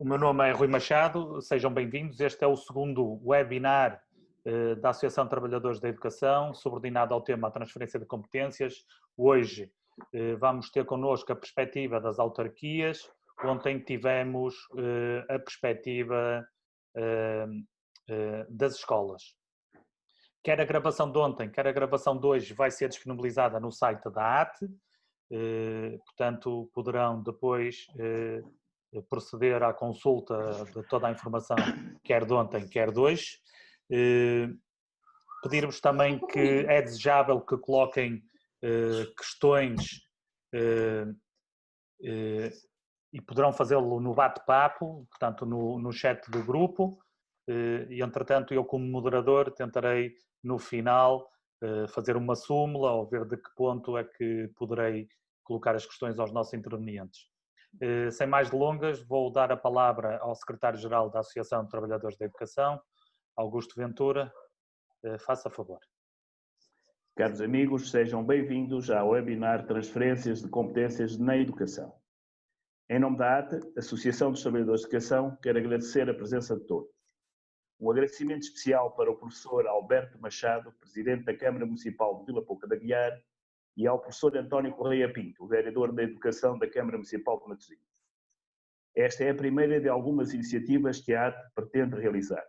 O meu nome é Rui Machado, sejam bem-vindos. Este é o segundo webinar da Associação de Trabalhadores da Educação, subordinado ao tema transferência de competências. Hoje vamos ter connosco a perspectiva das autarquias. Ontem tivemos a perspectiva das escolas. Quer a gravação de ontem, quer a gravação de hoje vai ser disponibilizada no site da AT, portanto poderão depois proceder à consulta de toda a informação, quer de ontem, quer de hoje. Pedir-vos também que é desejável que coloquem questões e poderão fazê-lo no bate-papo, portanto no chat do grupo, e entretanto eu como moderador tentarei no final fazer uma súmula ou ver de que ponto é que poderei colocar as questões aos nossos intervenientes. Sem mais delongas, vou dar a palavra ao secretário-geral da Associação de Trabalhadores da Educação, Augusto Ventura. Faça favor. Caros amigos, sejam bem-vindos ao webinar Transferências de Competências na Educação. Em nome da AT, Associação dos Trabalhadores de Educação, quero agradecer a presença de todos. Um agradecimento especial para o professor Alberto Machado, Presidente da Câmara Municipal de Vila Pouca de Aguiar, e ao professor António Correia Pinto, vereador da Educação da Câmara Municipal de Matosinhos. Esta é a primeira de algumas iniciativas que a AT pretende realizar.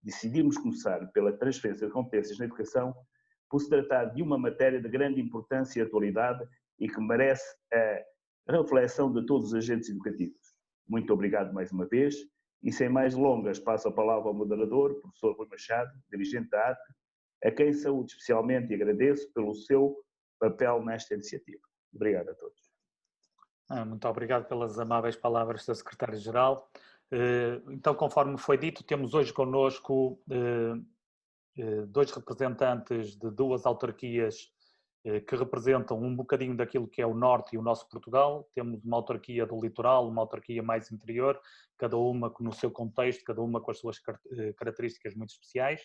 Decidimos começar pela transferência de competências na educação por se tratar de uma matéria de grande importância e atualidade e que merece a reflexão de todos os agentes educativos. Muito obrigado mais uma vez e sem mais delongas passo a palavra ao moderador, professor Rui Machado, dirigente da AT, a quem saúdo especialmente e agradeço pelo seu papel nesta iniciativa. Obrigado a todos. Muito obrigado pelas amáveis palavras da secretária-geral. Então, conforme foi dito, temos hoje connosco dois representantes de duas autarquias que representam um bocadinho daquilo que é o norte e o nosso Portugal. Temos uma autarquia do litoral, uma autarquia mais interior, cada uma no seu contexto, cada uma com as suas características muito especiais.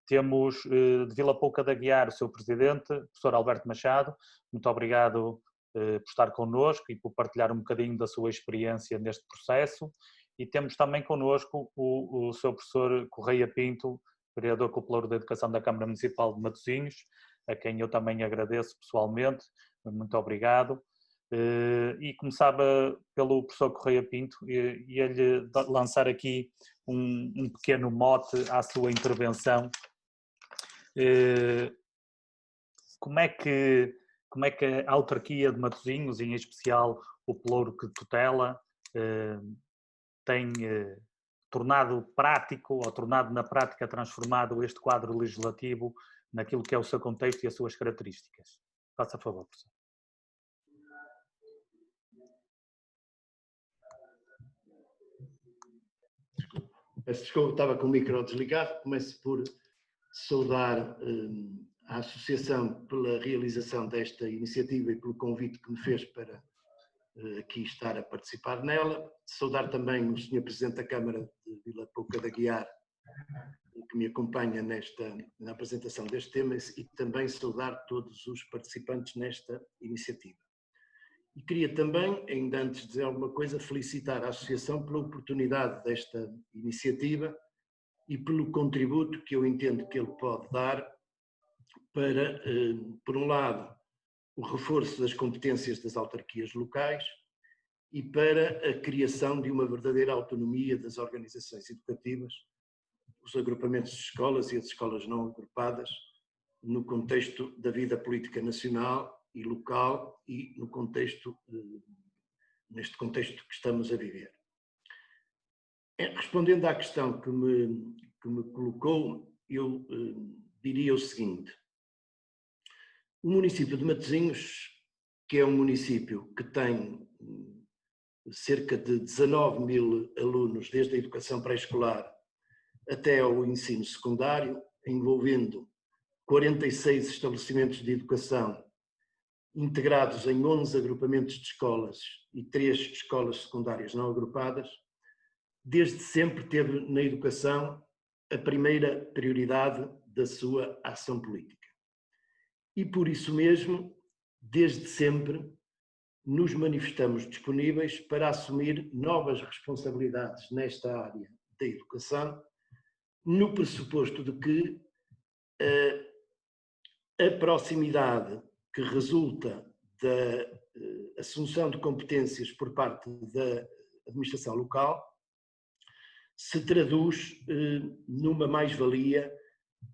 Temos de Vila Pouca de Aguiar o seu presidente, professor Alberto Machado. Muito obrigado por estar connosco e por partilhar um bocadinho da sua experiência neste processo. E temos também connosco o seu professor Correia Pinto, vereador cooperador da Educação da Câmara Municipal de Matosinhos, a quem eu também agradeço pessoalmente. Muito obrigado. E começava pelo professor Correia Pinto e ele lançar aqui um pequeno mote à sua intervenção. Como é que a autarquia de Matosinhos, em especial o Pelouro que tutela, tem tornado prático, ou tornado na prática transformado este quadro legislativo naquilo que é o seu contexto e as suas características? Faça favor, professor. Peço desculpa, estava com o micro desligado. Começo por saudar a Associação pela realização desta iniciativa e pelo convite que me fez para aqui estar a participar nela. Saudar também o Sr. Presidente da Câmara de Vila Pouca de Aguiar, que me acompanha na apresentação deste tema, e também saudar todos os participantes nesta iniciativa. E queria também, ainda antes de dizer alguma coisa, felicitar a Associação pela oportunidade desta iniciativa e pelo contributo que eu entendo que ele pode dar para, por um lado, o reforço das competências das autarquias locais e para a criação de uma verdadeira autonomia das organizações educativas, os agrupamentos de escolas e as escolas não agrupadas, no contexto da vida política nacional e local e no contexto, neste contexto que estamos a viver. Respondendo à questão que me colocou, eu diria o seguinte: o município de Matosinhos, que é um município que tem cerca de 19 mil alunos desde a educação pré-escolar até ao ensino secundário, envolvendo 46 estabelecimentos de educação integrados em 11 agrupamentos de escolas e 3 escolas secundárias não agrupadas, desde sempre teve na educação a primeira prioridade da sua ação política. E por isso mesmo, desde sempre, nos manifestamos disponíveis para assumir novas responsabilidades nesta área da educação, no pressuposto de que a proximidade que resulta da assunção de competências por parte da administração local se traduz numa mais-valia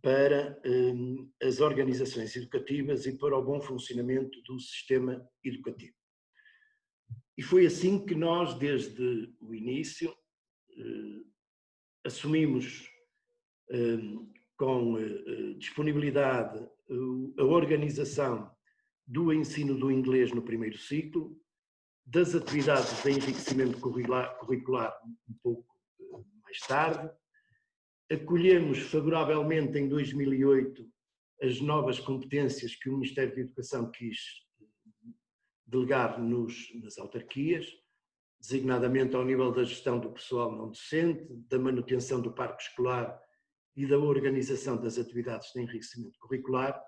para as organizações educativas e para o bom funcionamento do sistema educativo. E foi assim que nós, desde o início, assumimos com disponibilidade a organização do ensino do inglês no primeiro ciclo, das atividades de enriquecimento curricular um pouco mais tarde. Acolhemos favoravelmente em 2008 as novas competências que o Ministério da Educação quis delegar nas autarquias, designadamente ao nível da gestão do pessoal não docente, da manutenção do parque escolar e da organização das atividades de enriquecimento curricular.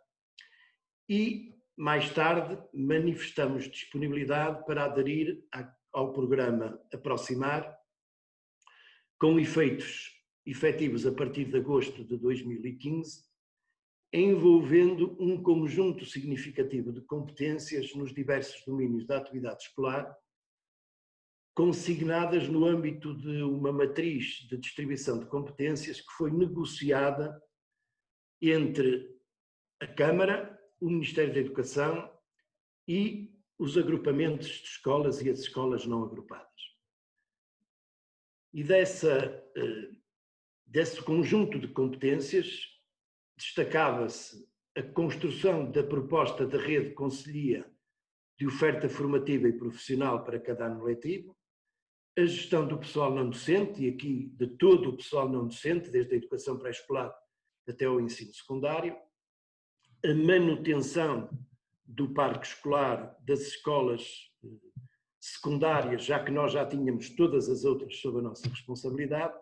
E, mais tarde, manifestamos disponibilidade para aderir ao programa Aproximar, com efeitos efetivos a partir de agosto de 2015, envolvendo um conjunto significativo de competências nos diversos domínios da atividade escolar, consignadas no âmbito de uma matriz de distribuição de competências que foi negociada entre a Câmara, o Ministério da Educação e os agrupamentos de escolas e as escolas não agrupadas. E desse conjunto de competências destacava-se a construção da proposta da rede Conselhia de oferta formativa e profissional para cada ano letivo, a gestão do pessoal não docente, e aqui de todo o pessoal não docente, desde a educação pré-escolar até ao ensino secundário, a manutenção do parque escolar das escolas secundárias, já que nós já tínhamos todas as outras sob a nossa responsabilidade,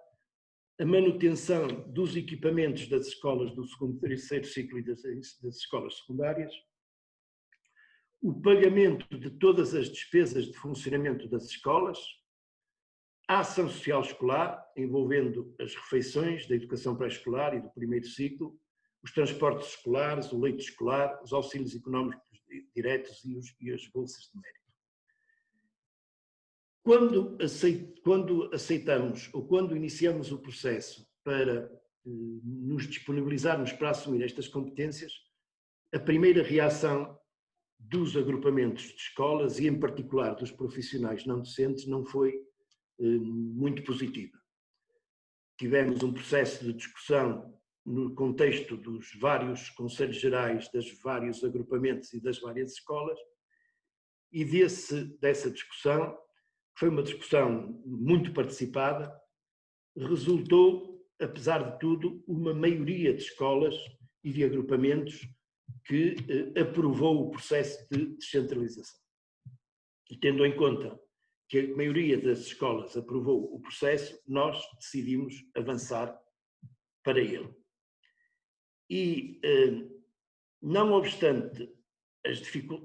a manutenção dos equipamentos das escolas do segundo e terceiro ciclo e das escolas secundárias, o pagamento de todas as despesas de funcionamento das escolas, a ação social escolar, envolvendo as refeições da educação pré-escolar e do primeiro ciclo, os transportes escolares, o leite escolar, os auxílios económicos diretos e as bolsas de mérito. Quando aceitamos ou quando iniciamos o processo para nos disponibilizarmos para assumir estas competências, a primeira reação dos agrupamentos de escolas e em particular dos profissionais não docentes não foi muito positiva. Tivemos um processo de discussão no contexto dos vários conselhos gerais, dos vários agrupamentos e das várias escolas, e dessa discussão, foi uma discussão muito participada, resultou, apesar de tudo, uma maioria de escolas e de agrupamentos que aprovou o processo de descentralização. E tendo em conta que a maioria das escolas aprovou o processo, nós decidimos avançar para ele. E, não obstante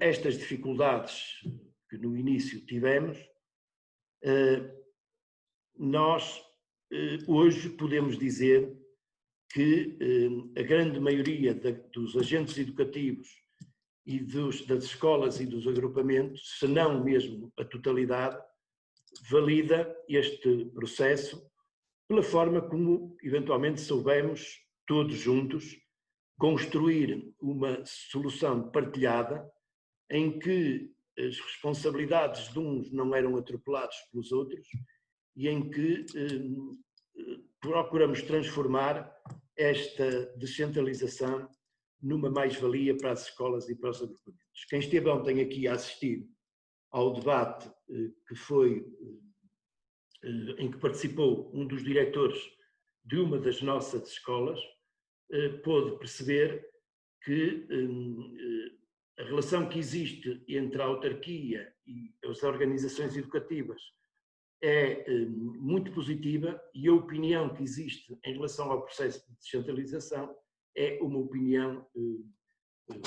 estas dificuldades que no início tivemos, nós hoje podemos dizer que a grande maioria dos agentes educativos e das escolas e dos agrupamentos, se não mesmo a totalidade, valida este processo pela forma como eventualmente soubemos todos juntos construir uma solução partilhada em que as responsabilidades de uns não eram atropeladas pelos outros e em que procuramos transformar esta descentralização numa mais-valia para as escolas e para os agrupamentos. Quem esteve ontem aqui a assistir ao debate em que participou um dos diretores de uma das nossas escolas, pôde perceber que a relação que existe entre a autarquia e as organizações educativas é muito positiva e a opinião que existe em relação ao processo de descentralização é uma opinião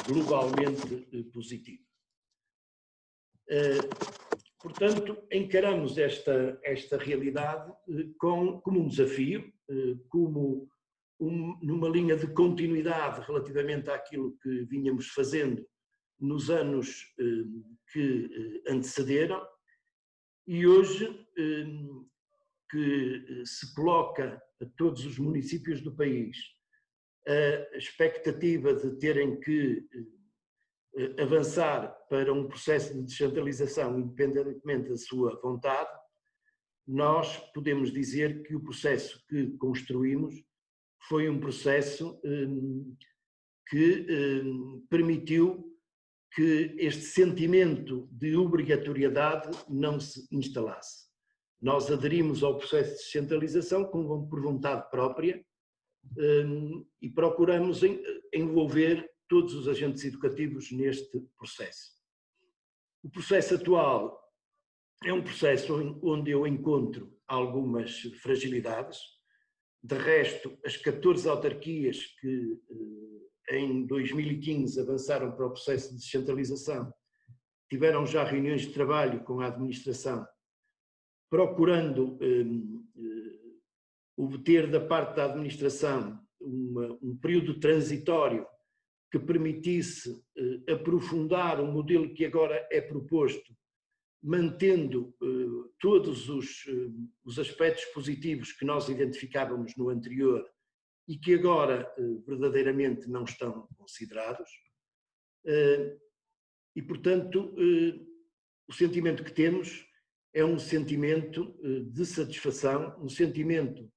globalmente positiva. Portanto, encaramos esta realidade como um desafio, como numa linha de continuidade relativamente àquilo que vínhamos fazendo nos anos que antecederam, e hoje que se coloca a todos os municípios do país a expectativa de terem que avançar para um processo de descentralização independentemente da sua vontade, nós podemos dizer que o processo que construímos foi um processo que permitiu que este sentimento de obrigatoriedade não se instalasse. Nós aderimos ao processo de descentralização por vontade própria e procuramos envolver todos os agentes educativos neste processo. O processo atual é um processo onde eu encontro algumas fragilidades. De resto, as 14 autarquias que em 2015 avançaram para o processo de descentralização tiveram já reuniões de trabalho com a administração, procurando obter da parte da administração um período transitório que permitisse aprofundar o modelo que agora é proposto, mantendo todos os aspectos positivos que nós identificávamos no anterior e que agora verdadeiramente não estão considerados. E, portanto, o sentimento que temos é um sentimento de satisfação, um sentimento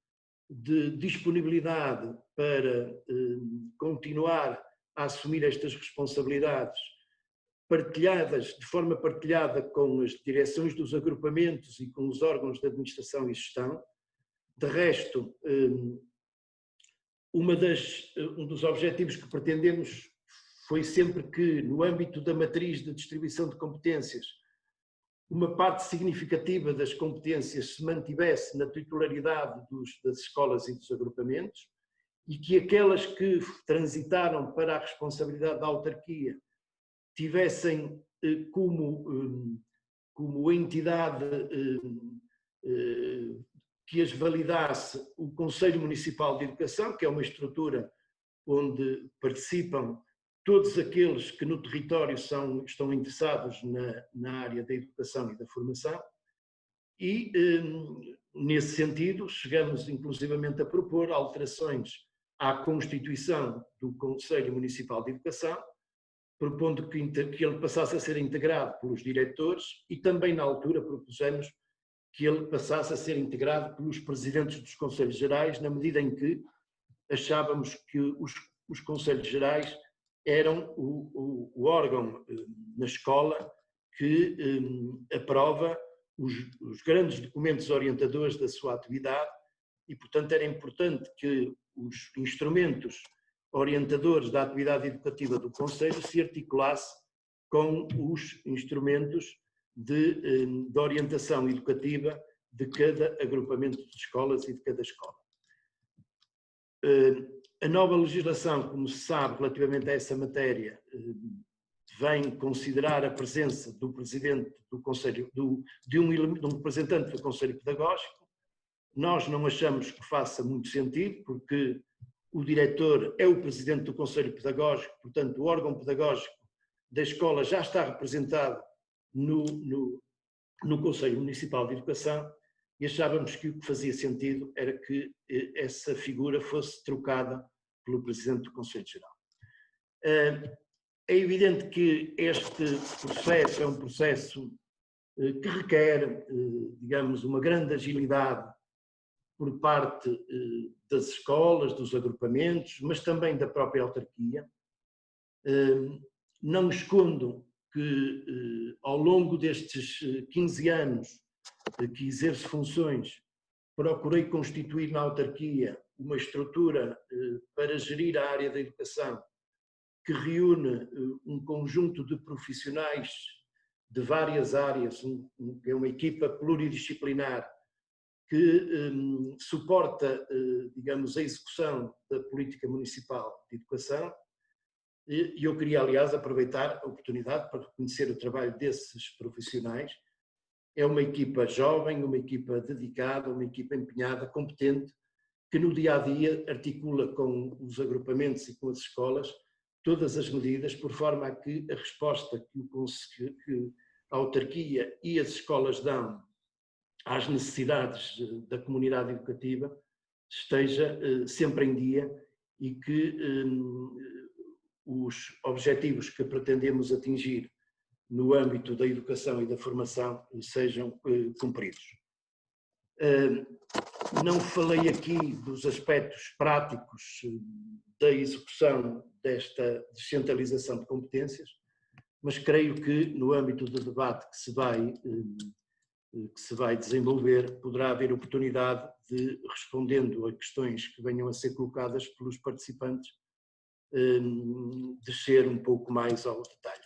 de disponibilidade para continuar a assumir estas responsabilidades partilhadas, de forma partilhada com as direções dos agrupamentos e com os órgãos de administração e gestão. De resto, um dos objetivos que pretendemos foi sempre que, no âmbito da matriz de distribuição de competências, uma parte significativa das competências se mantivesse na titularidade das escolas e dos agrupamentos e que aquelas que transitaram para a responsabilidade da autarquia tivessem como entidade que as validasse o Conselho Municipal de Educação, que é uma estrutura onde participam todos aqueles que no território estão interessados na área da educação e da formação, e nesse sentido chegamos inclusivamente a propor alterações à Constituição do Conselho Municipal de Educação, propondo que ele passasse a ser integrado pelos diretores e também na altura propusemos que ele passasse a ser integrado pelos presidentes dos Conselhos Gerais, na medida em que achávamos que os Conselhos Gerais eram o órgão na escola que aprova os grandes documentos orientadores da sua atividade e, portanto, era importante que os instrumentos orientadores da atividade educativa do Conselho se articulasse com os instrumentos de orientação educativa de cada agrupamento de escolas e de cada escola. A nova legislação, como se sabe, relativamente a essa matéria, vem considerar a presença do presidente do Conselho, de um representante do Conselho Pedagógico. Nós não achamos que faça muito sentido, porque o diretor é o presidente do Conselho Pedagógico, portanto o órgão pedagógico da escola já está representado no Conselho Municipal de Educação e achávamos que o que fazia sentido era que essa figura fosse trocada pelo presidente do Conselho Geral. É evidente que este processo é um processo que requer, digamos, uma grande agilidade por parte das escolas, dos agrupamentos, mas também da própria autarquia. Não escondo que ao longo destes 15 anos que exerço funções, procurei constituir na autarquia uma estrutura para gerir a área da educação que reúne um conjunto de profissionais de várias áreas, é uma equipa pluridisciplinar que suporta, digamos, a execução da política municipal de educação E eu queria, aliás, aproveitar a oportunidade para reconhecer o trabalho desses profissionais. É uma equipa jovem, uma equipa dedicada, uma equipa empenhada, competente, que no dia-a-dia articula com os agrupamentos e com as escolas todas as medidas, por forma a que a resposta que a autarquia e as escolas dão às necessidades da comunidade educativa esteja sempre em dia e que os objetivos que pretendemos atingir no âmbito da educação e da formação sejam cumpridos. Não falei aqui dos aspectos práticos da execução desta descentralização de competências, mas creio que no âmbito do debate que se vai desenvolver poderá haver oportunidade de, respondendo a questões que venham a ser colocadas pelos participantes, descer um pouco mais ao detalhe.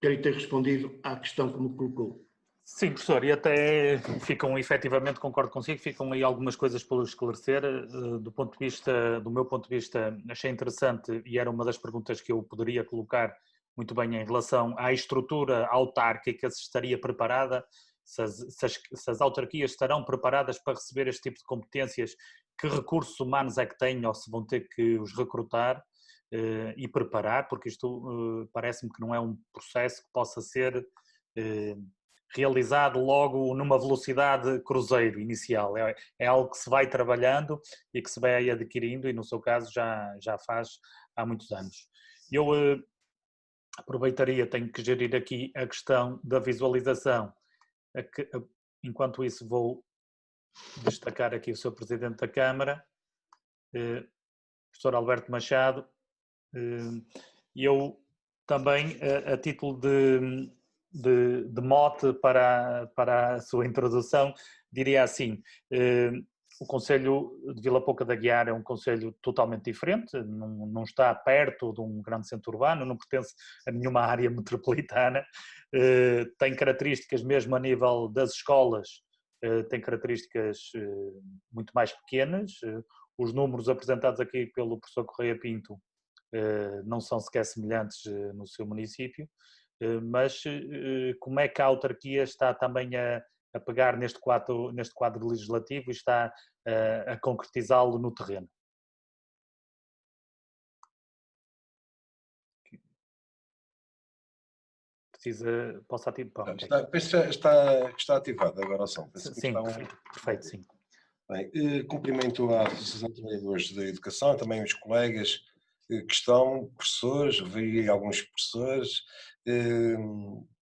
Quero ter respondido à questão que me colocou. Sim, professor, e até ficam, efetivamente, concordo consigo, ficam aí algumas coisas por esclarecer. Do meu ponto de vista, achei interessante e era uma das perguntas que eu poderia colocar muito bem em relação à estrutura autárquica, se estaria preparada, se as autarquias estarão preparadas para receber este tipo de competências, que recursos humanos é que têm ou se vão ter que os recrutar e preparar, porque isto parece-me que não é um processo que possa ser realizado logo numa velocidade cruzeiro inicial. É algo que se vai trabalhando e que se vai adquirindo e no seu caso já faz há muitos anos. Eu aproveitaria, tenho que gerir aqui a questão da visualização. Enquanto isso vou destacar aqui o Sr. Presidente da Câmara, Professor Alberto Machado, e eu também, a título de mote para a sua introdução, diria assim, o Concelho de Vila Pouca da Guiar é um concelho totalmente diferente, não está perto de um grande centro urbano, não pertence a nenhuma área metropolitana, tem características mesmo a nível das escolas, tem características muito mais pequenas, os números apresentados aqui pelo professor Correia Pinto não são sequer semelhantes no seu município, mas como é que a autarquia está também a pegar neste quadro legislativo e está a concretizá-lo no terreno? Posso ativar? Está ativado agora o som. Sim, perfeito, sim. Bem, cumprimento a Associação de Trabalhadores da Educação, também os colegas que estão, professores, vi alguns professores,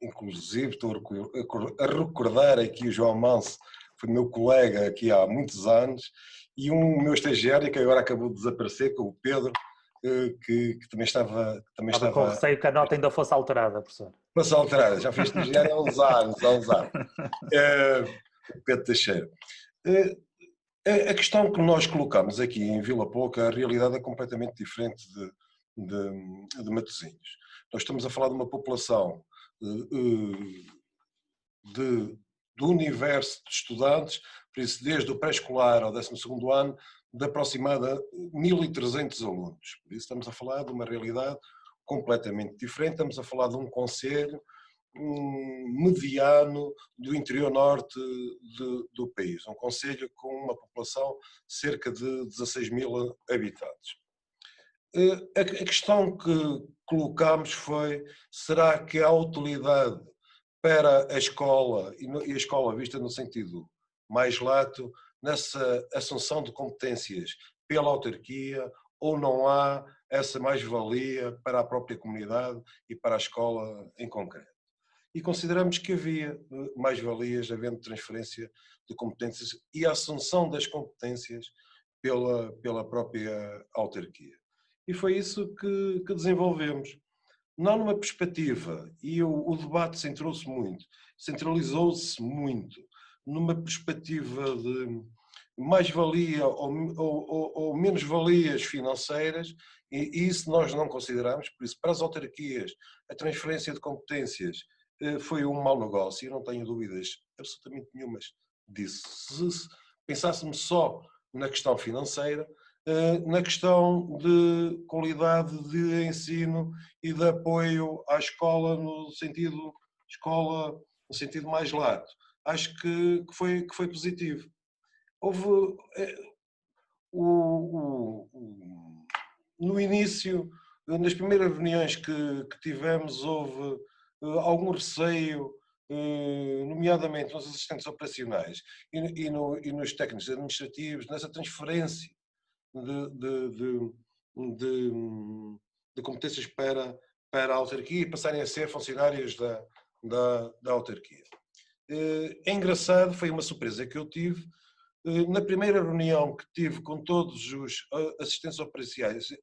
inclusive estou a recordar aqui o João Manso, foi meu colega aqui há muitos anos, e um meu estagiário que agora acabou de desaparecer, que é o Pedro, que também estava com receio que a nota ainda fosse alterada, professor. Fosse alterada, já fui estagiário há uns anos. Pedro Teixeira. A questão que nós colocamos aqui em Vila Pouca, a realidade é completamente diferente de Matosinhos. Nós estamos a falar de uma população do universo de estudantes, por isso desde o pré-escolar ao 12º ano, de aproximada 1.300 alunos. Por isso estamos a falar de uma realidade completamente diferente, estamos a falar de um concelho mediano do interior norte do país, um concelho com uma população de cerca de 16.000 habitantes. A questão que colocámos foi, será que há utilidade para a escola, e a escola vista no sentido mais lato, nessa assunção de competências pela autarquia, ou não há essa mais-valia para a própria comunidade e para a escola em concreto? E consideramos que havia mais-valias havendo transferência de competências e a assunção das competências pela própria autarquia. E foi isso que desenvolvemos. Não numa perspectiva, e o debate centralizou-se muito, numa perspectiva de mais-valia ou menos-valias financeiras, e isso nós não consideramos, por isso para as autarquias a transferência de competências foi um mau negócio, eu não tenho dúvidas absolutamente nenhumas disso. Se pensássemos só na questão financeira, na questão de qualidade de ensino e de apoio à escola no sentido mais lato. Acho que foi positivo. Houve no início, nas primeiras reuniões que tivemos, houve algum receio, nomeadamente nos assistentes operacionais e nos técnicos administrativos, nessa transferência de competências para a autarquia e passarem a ser funcionários da autarquia. É engraçado, foi uma surpresa que eu tive. Na primeira reunião que tive com todos os assistentes operacionais e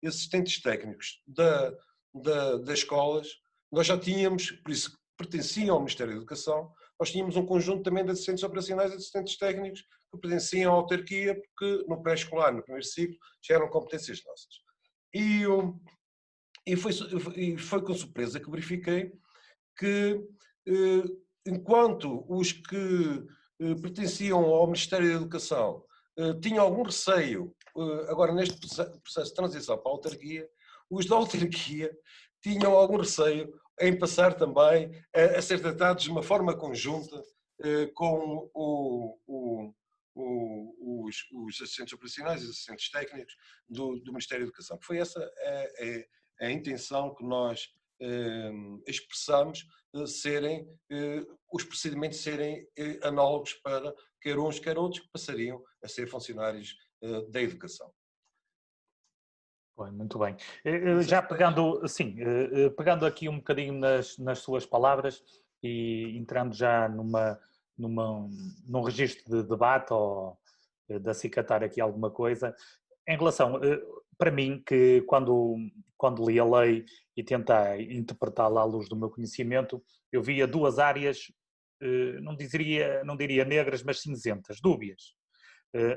assistentes técnicos das escolas, nós já tínhamos, por isso que pertenciam ao Ministério da Educação, nós tínhamos um conjunto também de assistentes operacionais e assistentes técnicos que pertenciam à autarquia, porque no pré-escolar, no primeiro ciclo, já eram competências nossas. E foi com surpresa que verifiquei que, enquanto os que pertenciam ao Ministério da Educação tinham algum receio, agora neste processo de transição para a autarquia, os da autarquia tinham algum receio em passar também a ser tratados de uma forma conjunta com os assistentes operacionais e os assistentes técnicos do Ministério da Educação. Foi essa a intenção que nós expressamos, os procedimentos serem análogos para quer uns, quer outros, que passariam a ser funcionários da educação. Bem, muito bem. Já pegando aqui um bocadinho nas suas palavras e entrando já num registro de debate ou de acicatar aqui alguma coisa, em relação, para mim, que quando li a lei e tentei interpretá-la à luz do meu conhecimento, eu via duas áreas, não diria negras, mas cinzentas, dúbias.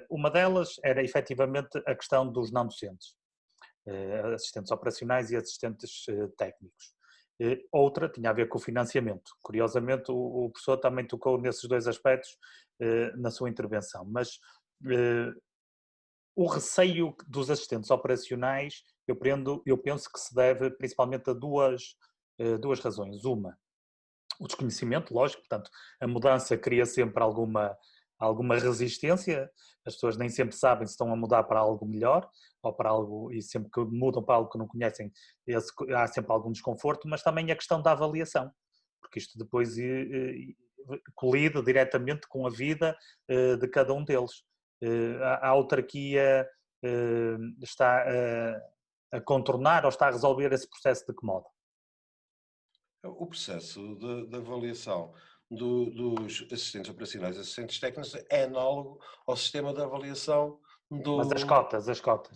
Uma delas era efetivamente a questão dos não docentes, assistentes operacionais e assistentes técnicos. Outra tinha a ver com o financiamento. Curiosamente, o professor também tocou nesses dois aspectos na sua intervenção, mas o receio dos assistentes operacionais, eu penso que se deve principalmente a duas razões. Uma, o desconhecimento, lógico, portanto, a mudança cria sempre alguma resistência, as pessoas nem sempre sabem se estão a mudar para algo melhor ou para algo, e sempre que mudam para algo que não conhecem, há sempre algum desconforto, mas também a questão da avaliação, porque isto depois colide diretamente com a vida de cada um deles. A autarquia está a contornar ou está a resolver esse processo de que modo? O processo de avaliação dos assistentes operacionais e assistentes técnicos é análogo ao sistema de avaliação Mas as cotas.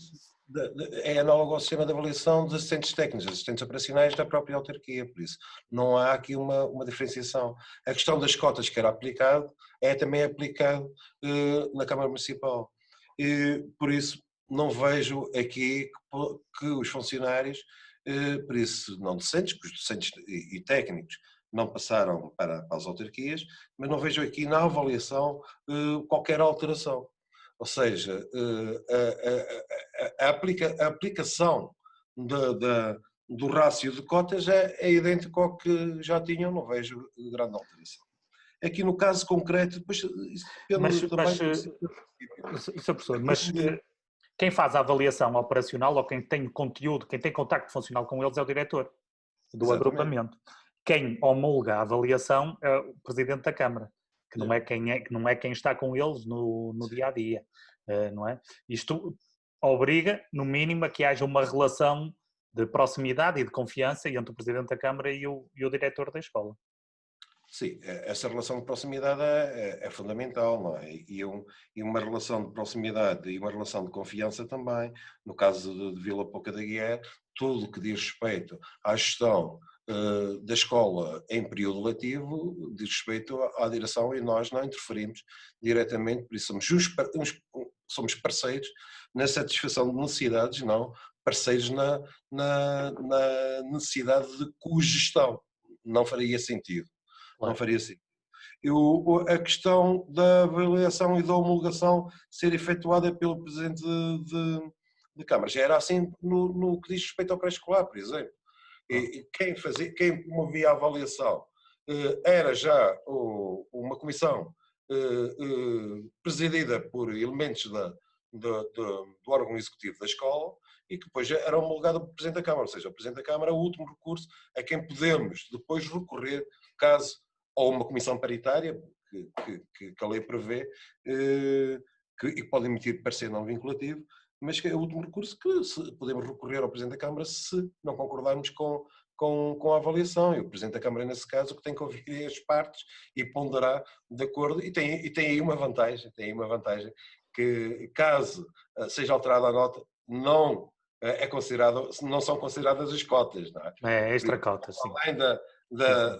É análogo ao sistema de avaliação dos assistentes técnicos, assistentes operacionais da própria autarquia, por isso não há aqui uma diferenciação. A questão das cotas que era aplicado é também aplicado na Câmara Municipal. E, por isso não vejo aqui que os funcionários, por isso não docentes, que os docentes e técnicos não passaram para as autarquias, mas não vejo aqui na avaliação qualquer alteração. Ou seja, a aplicação do rácio de cotas é idêntico ao que já tinham, não vejo grande alteração. Aqui no caso concreto, depois isso depende também... Sr. Professor, mas quem faz a avaliação operacional ou quem tem conteúdo, quem tem contacto funcional com eles é o diretor do agrupamento. Quem homologa a avaliação é o Presidente da Câmara, que não é quem está com eles no dia-a-dia, não é? Isto obriga, no mínimo, a que haja uma relação de proximidade e de confiança entre o Presidente da Câmara e o diretor da escola. Sim, essa relação de proximidade é fundamental, não é? E uma relação de proximidade e uma relação de confiança também. No caso de Vila Pouca da Guiar, tudo o que diz respeito à gestão da escola em período letivo diz respeito à direção e nós não interferimos diretamente, por isso somos parceiros na satisfação de necessidades, não parceiros na necessidade de cogestão. Não faria sentido. Claro. Não faria sentido. A questão da avaliação e da homologação ser efetuada pelo Presidente de Câmara. Já era assim no que diz respeito ao pré-escolar, por exemplo. E quem promovia a avaliação era já uma comissão presidida por elementos do órgão executivo da escola e que depois era homologada pelo Presidente da Câmara, ou seja, o Presidente da Câmara é o último recurso a quem podemos depois recorrer caso ou uma comissão paritária que a lei prevê e pode emitir parecer não vinculativo, mas que é o último recurso que podemos recorrer ao Presidente da Câmara se não concordarmos com a avaliação. E o Presidente da Câmara, nesse caso, que tem que ouvir as partes e ponderar de acordo. E tem aí uma vantagem, que caso seja alterada a nota, não são consideradas as cotas. Não é? É extra cotas, sim. Além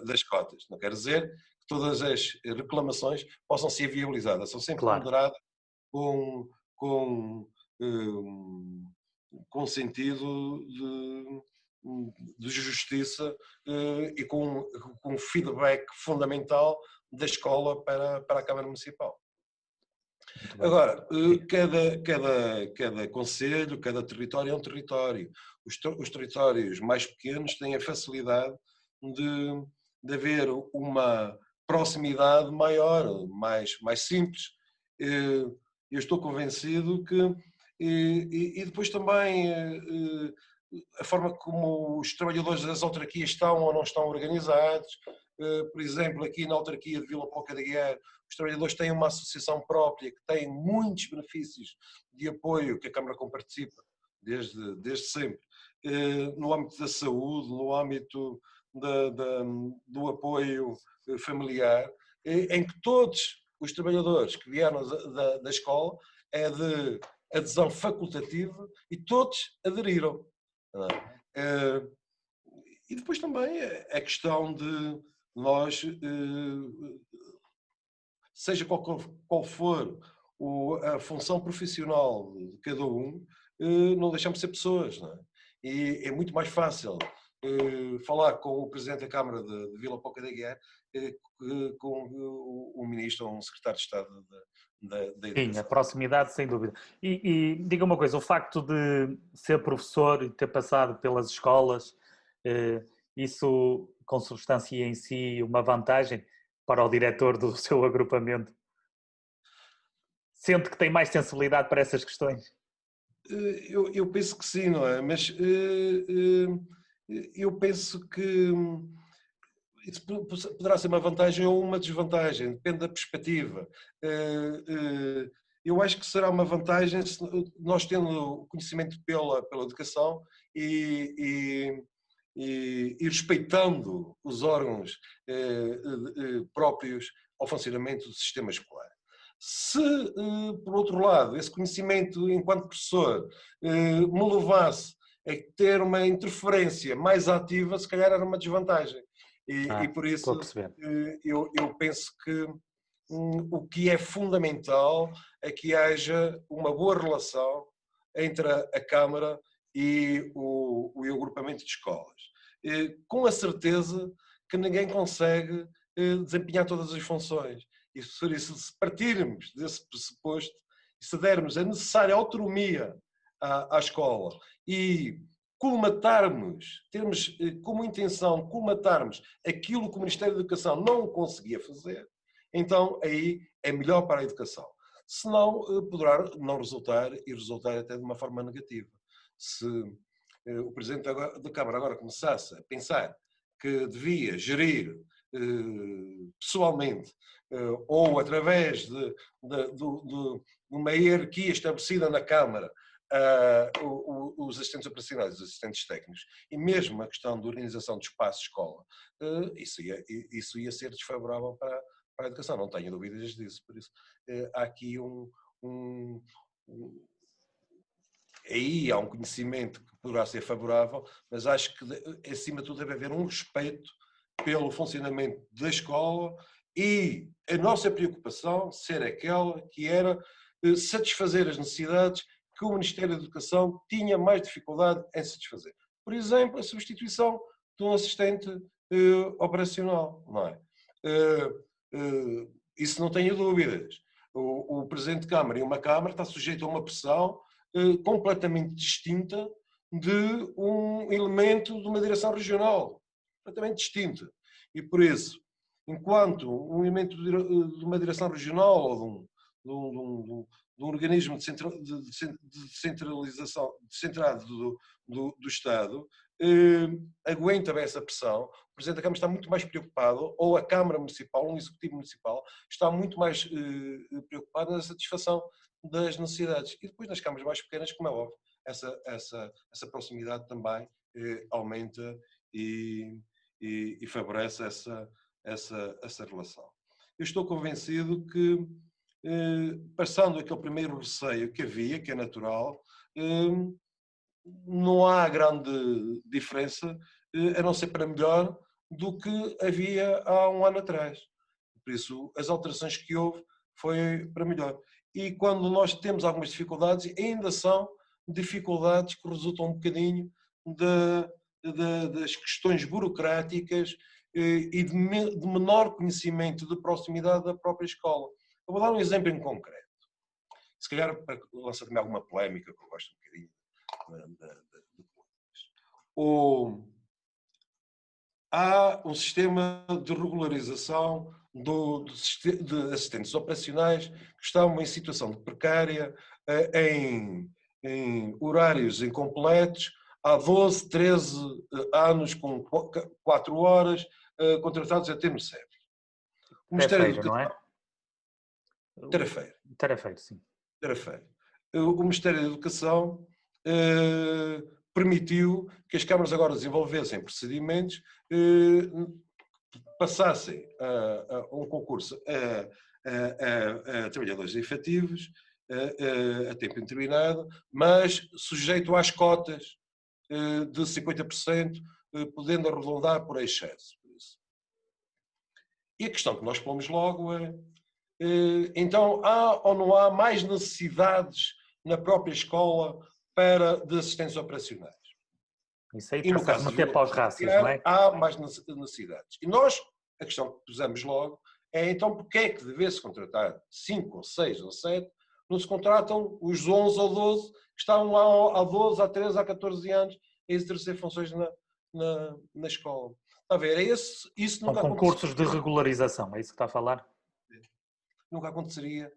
das cotas. Não quer dizer que todas as reclamações possam ser viabilizadas. São sempre ponderadas com sentido de justiça e com feedback fundamental da escola para a Câmara Municipal. Agora, cada concelho, cada território é um território. Os territórios mais pequenos têm a facilidade de haver uma proximidade maior, mais simples. Eu estou convencido que... E depois também a forma como os trabalhadores das autarquias estão ou não estão organizados. Por exemplo, aqui na autarquia de Vila Pouca de Aguiar, os trabalhadores têm uma associação própria que tem muitos benefícios de apoio que a Câmara comparticipa desde sempre, no âmbito da saúde, no âmbito do apoio familiar, em que todos os trabalhadores que vieram da escola é de adesão facultativa e todos aderiram. E depois também a questão de nós, seja qual for a função profissional de cada um, não deixamos de ser pessoas. Não é? E é muito mais fácil falar com o Presidente da Câmara de Vila Pouca de Aguiar com o Ministro ou um Secretário de Estado da Educação. Sim, a proximidade, sem dúvida. E diga uma coisa, o facto de ser professor e ter passado pelas escolas, isso consubstancia em si uma vantagem para o diretor do seu agrupamento? Sente que tem mais sensibilidade para essas questões? Eu penso que sim, não é? Mas eu penso que isso poderá ser uma vantagem ou uma desvantagem, depende da perspectiva. Eu acho que será uma vantagem se nós tendo conhecimento pela educação e respeitando os órgãos próprios ao funcionamento do sistema escolar. Se, por outro lado, esse conhecimento enquanto professor me levasse a ter uma interferência mais ativa, se calhar era uma desvantagem. E por isso eu penso que o que é fundamental é que haja uma boa relação entre a Câmara e o agrupamento de escolas. Com a certeza que ninguém consegue desempenhar todas as funções. E se partirmos desse pressuposto, e se dermos a necessária autonomia à escola e termos como intenção colmatarmos aquilo que o Ministério da Educação não conseguia fazer, então aí é melhor para a educação. Senão poderá não resultar e resultar até de uma forma negativa. Se o Presidente da Câmara agora começasse a pensar que devia gerir pessoalmente ou através de uma hierarquia estabelecida na Câmara os assistentes operacionais, os assistentes técnicos e mesmo a questão da organização do espaço escola, isso ia ser desfavorável para a educação, não tenho dúvidas disso. Por isso há aqui aí há um conhecimento que poderá ser favorável, mas acho que acima de tudo deve haver um respeito pelo funcionamento da escola e a nossa preocupação ser aquela que era satisfazer as necessidades que o Ministério da Educação tinha mais dificuldade em satisfazer. Por exemplo, a substituição de um assistente operacional, não é? Isso não tenho dúvidas. O Presidente de Câmara e uma Câmara está sujeito a uma pressão completamente distinta de um elemento de uma direção regional. Completamente distinta. E por isso, enquanto um elemento de uma direção regional ou de um organismo de centralização, descentrado do Estado, aguenta bem essa pressão, o Presidente da Câmara está muito mais preocupado, ou a Câmara Municipal, um Executivo Municipal, está muito mais preocupado na satisfação das necessidades. E depois nas câmaras mais pequenas, como é óbvio, essa proximidade também aumenta e favorece essa relação. Eu estou convencido que, passando aquele primeiro receio que havia, que é natural, não há grande diferença, a não ser para melhor, do que havia há um ano atrás. Por isso, as alterações que houve foi para melhor. E quando nós temos algumas dificuldades, ainda são dificuldades que resultam um bocadinho das questões burocráticas e de menor conhecimento de proximidade da própria escola. Eu vou dar um exemplo em concreto. Se calhar para lançar também alguma polémica, que eu gosto um bocadinho de políticas. Há um sistema de regularização de assistentes operacionais que estão em situação de precária, em horários incompletos, há 12, 13 anos com 4 horas, contratados a termo certo. O Ministério da Educação, não é? Tarefeiro, sim. Tarefeiro. O Ministério da Educação permitiu que as câmaras agora desenvolvessem procedimentos, passassem a um concurso a trabalhadores efetivos, a tempo indeterminado, mas sujeito às cotas de 50%, podendo arredondar por excesso. E a questão que nós pomos logo é, então há ou não há mais necessidades na própria escola de assistentes operacionais? Isso aí está-se a meter para os raças, não é? Há mais necessidades. E nós, a questão que pusemos logo é, então, porque é que deve-se contratar 5 ou 6 ou 7, não se contratam os 11 ou 12 que estão há 12, há 13, há 14 anos a exercer funções na escola. Está a ver? Isso nunca São concursos de regularização, é isso que está a falar? Nunca aconteceria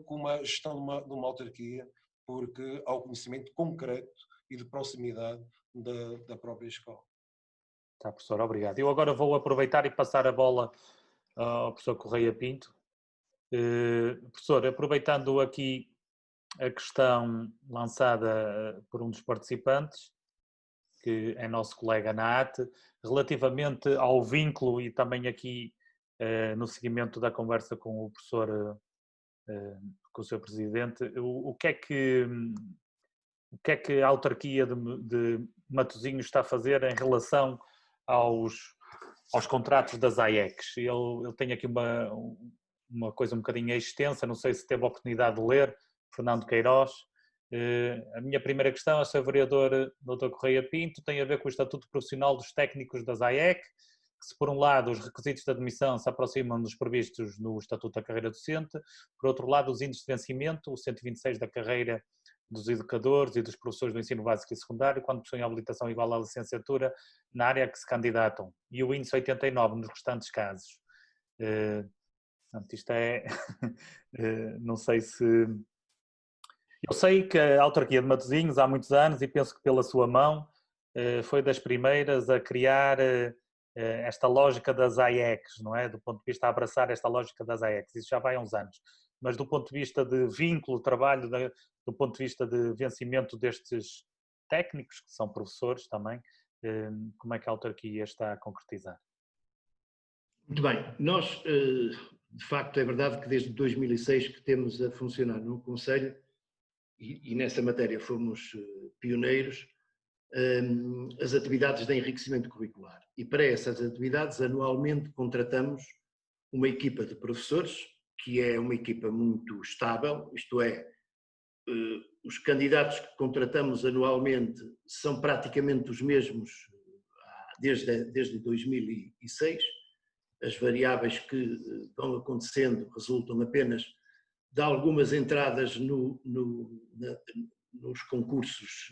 com uma gestão de uma autarquia, porque há o conhecimento concreto e de proximidade da própria escola. Tá, professor, obrigado. Eu agora vou aproveitar e passar a bola ao professor Correia Pinto. Professor, aproveitando aqui a questão lançada por um dos participantes, que é nosso colega na AT, relativamente ao vínculo e também aqui no seguimento da conversa com o professor, com o seu presidente, o que é que a autarquia de Matosinhos está a fazer em relação aos contratos das AECs? Ele tem aqui uma coisa um bocadinho extensa, não sei se teve a oportunidade de ler, Fernando Queiroz. A minha primeira questão, Sr. Vereador Dr. Correia Pinto, tem a ver com o Estatuto Profissional dos Técnicos das AEC, que se por um lado os requisitos de admissão se aproximam dos previstos no Estatuto da Carreira Docente, por outro lado os índices de vencimento, o 126 da carreira dos educadores e dos professores do ensino básico e secundário, quando possuem habilitação igual à licenciatura na área a que se candidatam, e o índice 89 nos restantes casos. Portanto, isto é... não sei se... Eu sei que a autarquia de Matosinhos há muitos anos, e penso que pela sua mão, foi das primeiras a criar esta lógica das AECs, não é? Do ponto de vista a abraçar esta lógica das AECs, isso já vai há uns anos. Mas do ponto de vista de vínculo, trabalho, do ponto de vista de vencimento destes técnicos, que são professores também, como é que a autarquia está a concretizar? Muito bem, nós, de facto, é verdade que desde 2006 que temos a funcionar no Conselho, e nessa matéria fomos pioneiros, as atividades de enriquecimento curricular. E para essas atividades, anualmente contratamos uma equipa de professores, que é uma equipa muito estável, isto é, os candidatos que contratamos anualmente são praticamente os mesmos desde 2006, as variáveis que vão acontecendo resultam apenas de algumas entradas nos concursos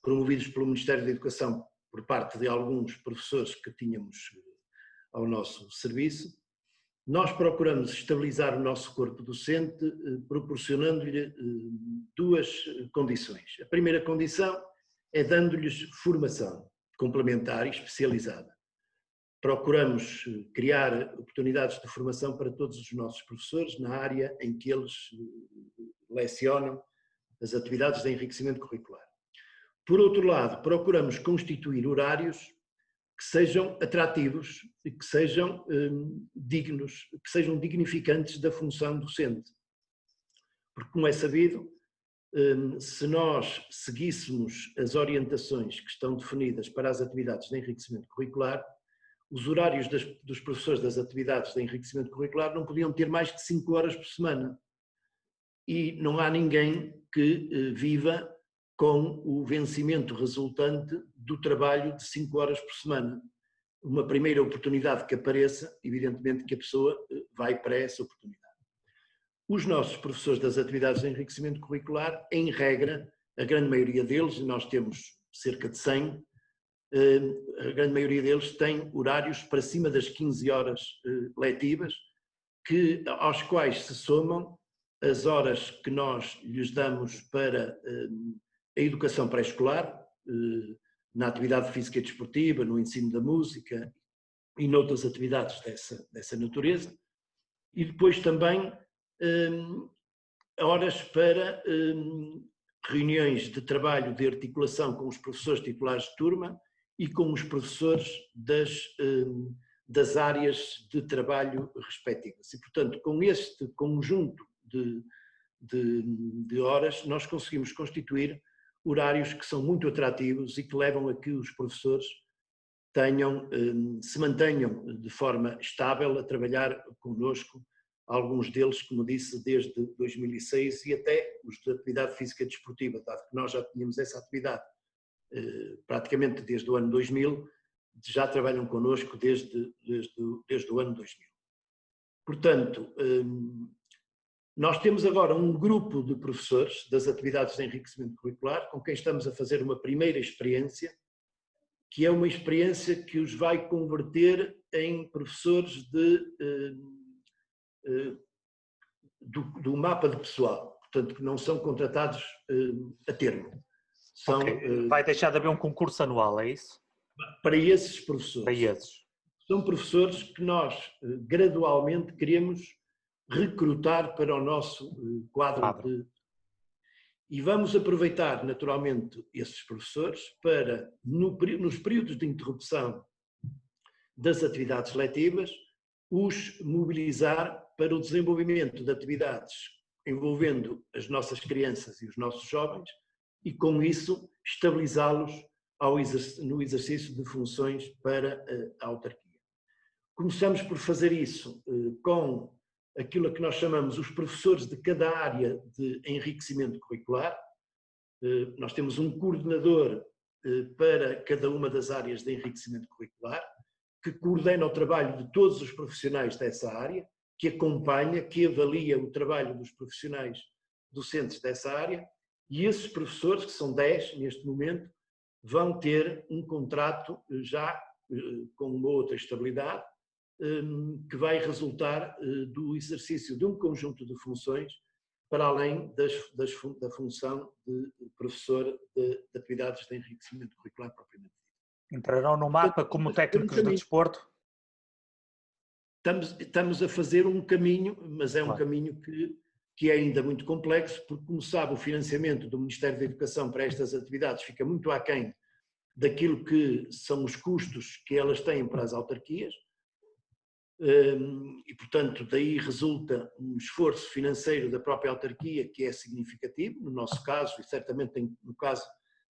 promovidos pelo Ministério da Educação por parte de alguns professores que tínhamos ao nosso serviço. Nós procuramos estabilizar o nosso corpo docente proporcionando-lhe duas condições. A primeira condição é dando-lhes formação complementar e especializada. Procuramos criar oportunidades de formação para todos os nossos professores na área em que eles lecionam as atividades de enriquecimento curricular. Por outro lado, procuramos constituir horários que sejam atrativos e que sejam dignos, que sejam dignificantes da função docente. Porque, como é sabido, se nós seguíssemos as orientações que estão definidas para as atividades de enriquecimento curricular, os horários dos professores das atividades de enriquecimento curricular não podiam ter mais de 5 horas por semana. E não há ninguém que viva com o vencimento resultante do trabalho de 5 horas por semana. Uma primeira oportunidade que apareça, evidentemente que a pessoa vai para essa oportunidade. Os nossos professores das atividades de enriquecimento curricular, em regra, a grande maioria deles, nós temos cerca de 100, a grande maioria deles tem horários para cima das 15 horas letivas, aos quais se somam as horas que nós lhes damos para a educação pré-escolar, na atividade física e desportiva, no ensino da música e noutras atividades dessa natureza, e depois também horas para reuniões de trabalho de articulação com os professores titulares de turma e com os professores das áreas de trabalho respectivas. E, portanto, com este conjunto de horas, nós conseguimos constituir horários que são muito atrativos e que levam a que os professores se mantenham de forma estável a trabalhar connosco, alguns deles, como disse, desde 2006 e até os de atividade física e desportiva, dado que nós já tínhamos essa atividade praticamente desde o ano 2000, já trabalham connosco desde o ano 2000. Portanto, nós temos agora um grupo de professores das atividades de enriquecimento curricular com quem estamos a fazer uma primeira experiência, que é uma experiência que os vai converter em professores do mapa de pessoal, portanto que não são contratados a termo. Vai deixar de haver um concurso anual, é isso? Para esses professores. Para esses. São professores que nós gradualmente queremos recrutar para o nosso quadro. E vamos aproveitar naturalmente esses professores para, nos períodos de interrupção das atividades letivas, os mobilizar para o desenvolvimento de atividades envolvendo as nossas crianças e os nossos jovens e, com isso, estabilizá-los no exercício de funções para a autarquia. Começamos por fazer isso com aquilo a que nós chamamos os professores de cada área de enriquecimento curricular. Nós temos um coordenador para cada uma das áreas de enriquecimento curricular, que coordena o trabalho de todos os profissionais dessa área, que acompanha, que avalia o trabalho dos profissionais docentes dessa área, e esses professores, que são 10 neste momento, vão ter um contrato já com uma outra estabilidade, que vai resultar do exercício de um conjunto de funções para além da função de professor de atividades de enriquecimento curricular propriamente dito. Entrarão no mapa como técnicos de desporto? Estamos a fazer um caminho, mas é um caminho que é ainda muito complexo, porque, como sabe, o financiamento do Ministério da Educação para estas atividades fica muito aquém daquilo que são os custos que elas têm para as autarquias, e, portanto, daí resulta um esforço financeiro da própria autarquia que é significativo, no nosso caso, e certamente no caso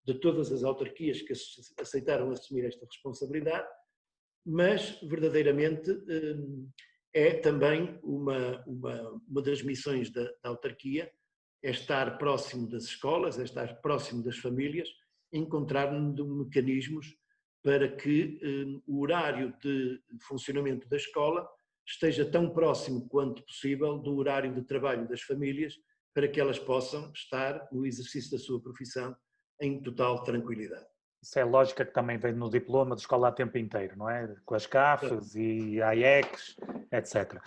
de todas as autarquias que aceitaram assumir esta responsabilidade, mas, verdadeiramente, é também uma das missões da autarquia, é estar próximo das escolas, é estar próximo das famílias, encontrar mecanismos para que o horário de funcionamento da escola esteja tão próximo quanto possível do horário de trabalho das famílias, para que elas possam estar no exercício da sua profissão em total tranquilidade. Isso é lógica que também vem no diploma de escola a tempo inteiro, não é? Com as CAFs e AIECs, etc.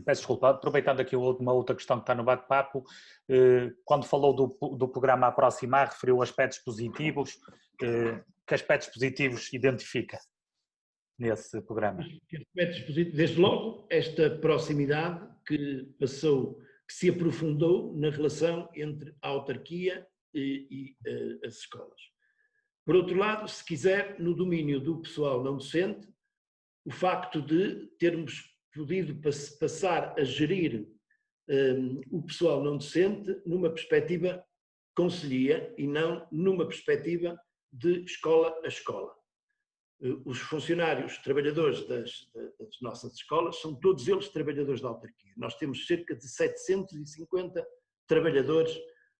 Peço desculpa, aproveitando aqui uma outra questão que está no bate-papo, quando falou do programa Aproximar, referiu aspectos positivos. Que aspectos positivos identifica nesse programa? Aspectos positivos, desde logo, esta proximidade que se aprofundou na relação entre a autarquia e as escolas. Por outro lado, se quiser, no domínio do pessoal não docente, o facto de termos podido passar a gerir o pessoal não docente numa perspectiva conselhia e não numa perspectiva de escola a escola. Os funcionários, trabalhadores das nossas escolas, são todos eles trabalhadores da autarquia. Nós temos cerca de 750 trabalhadores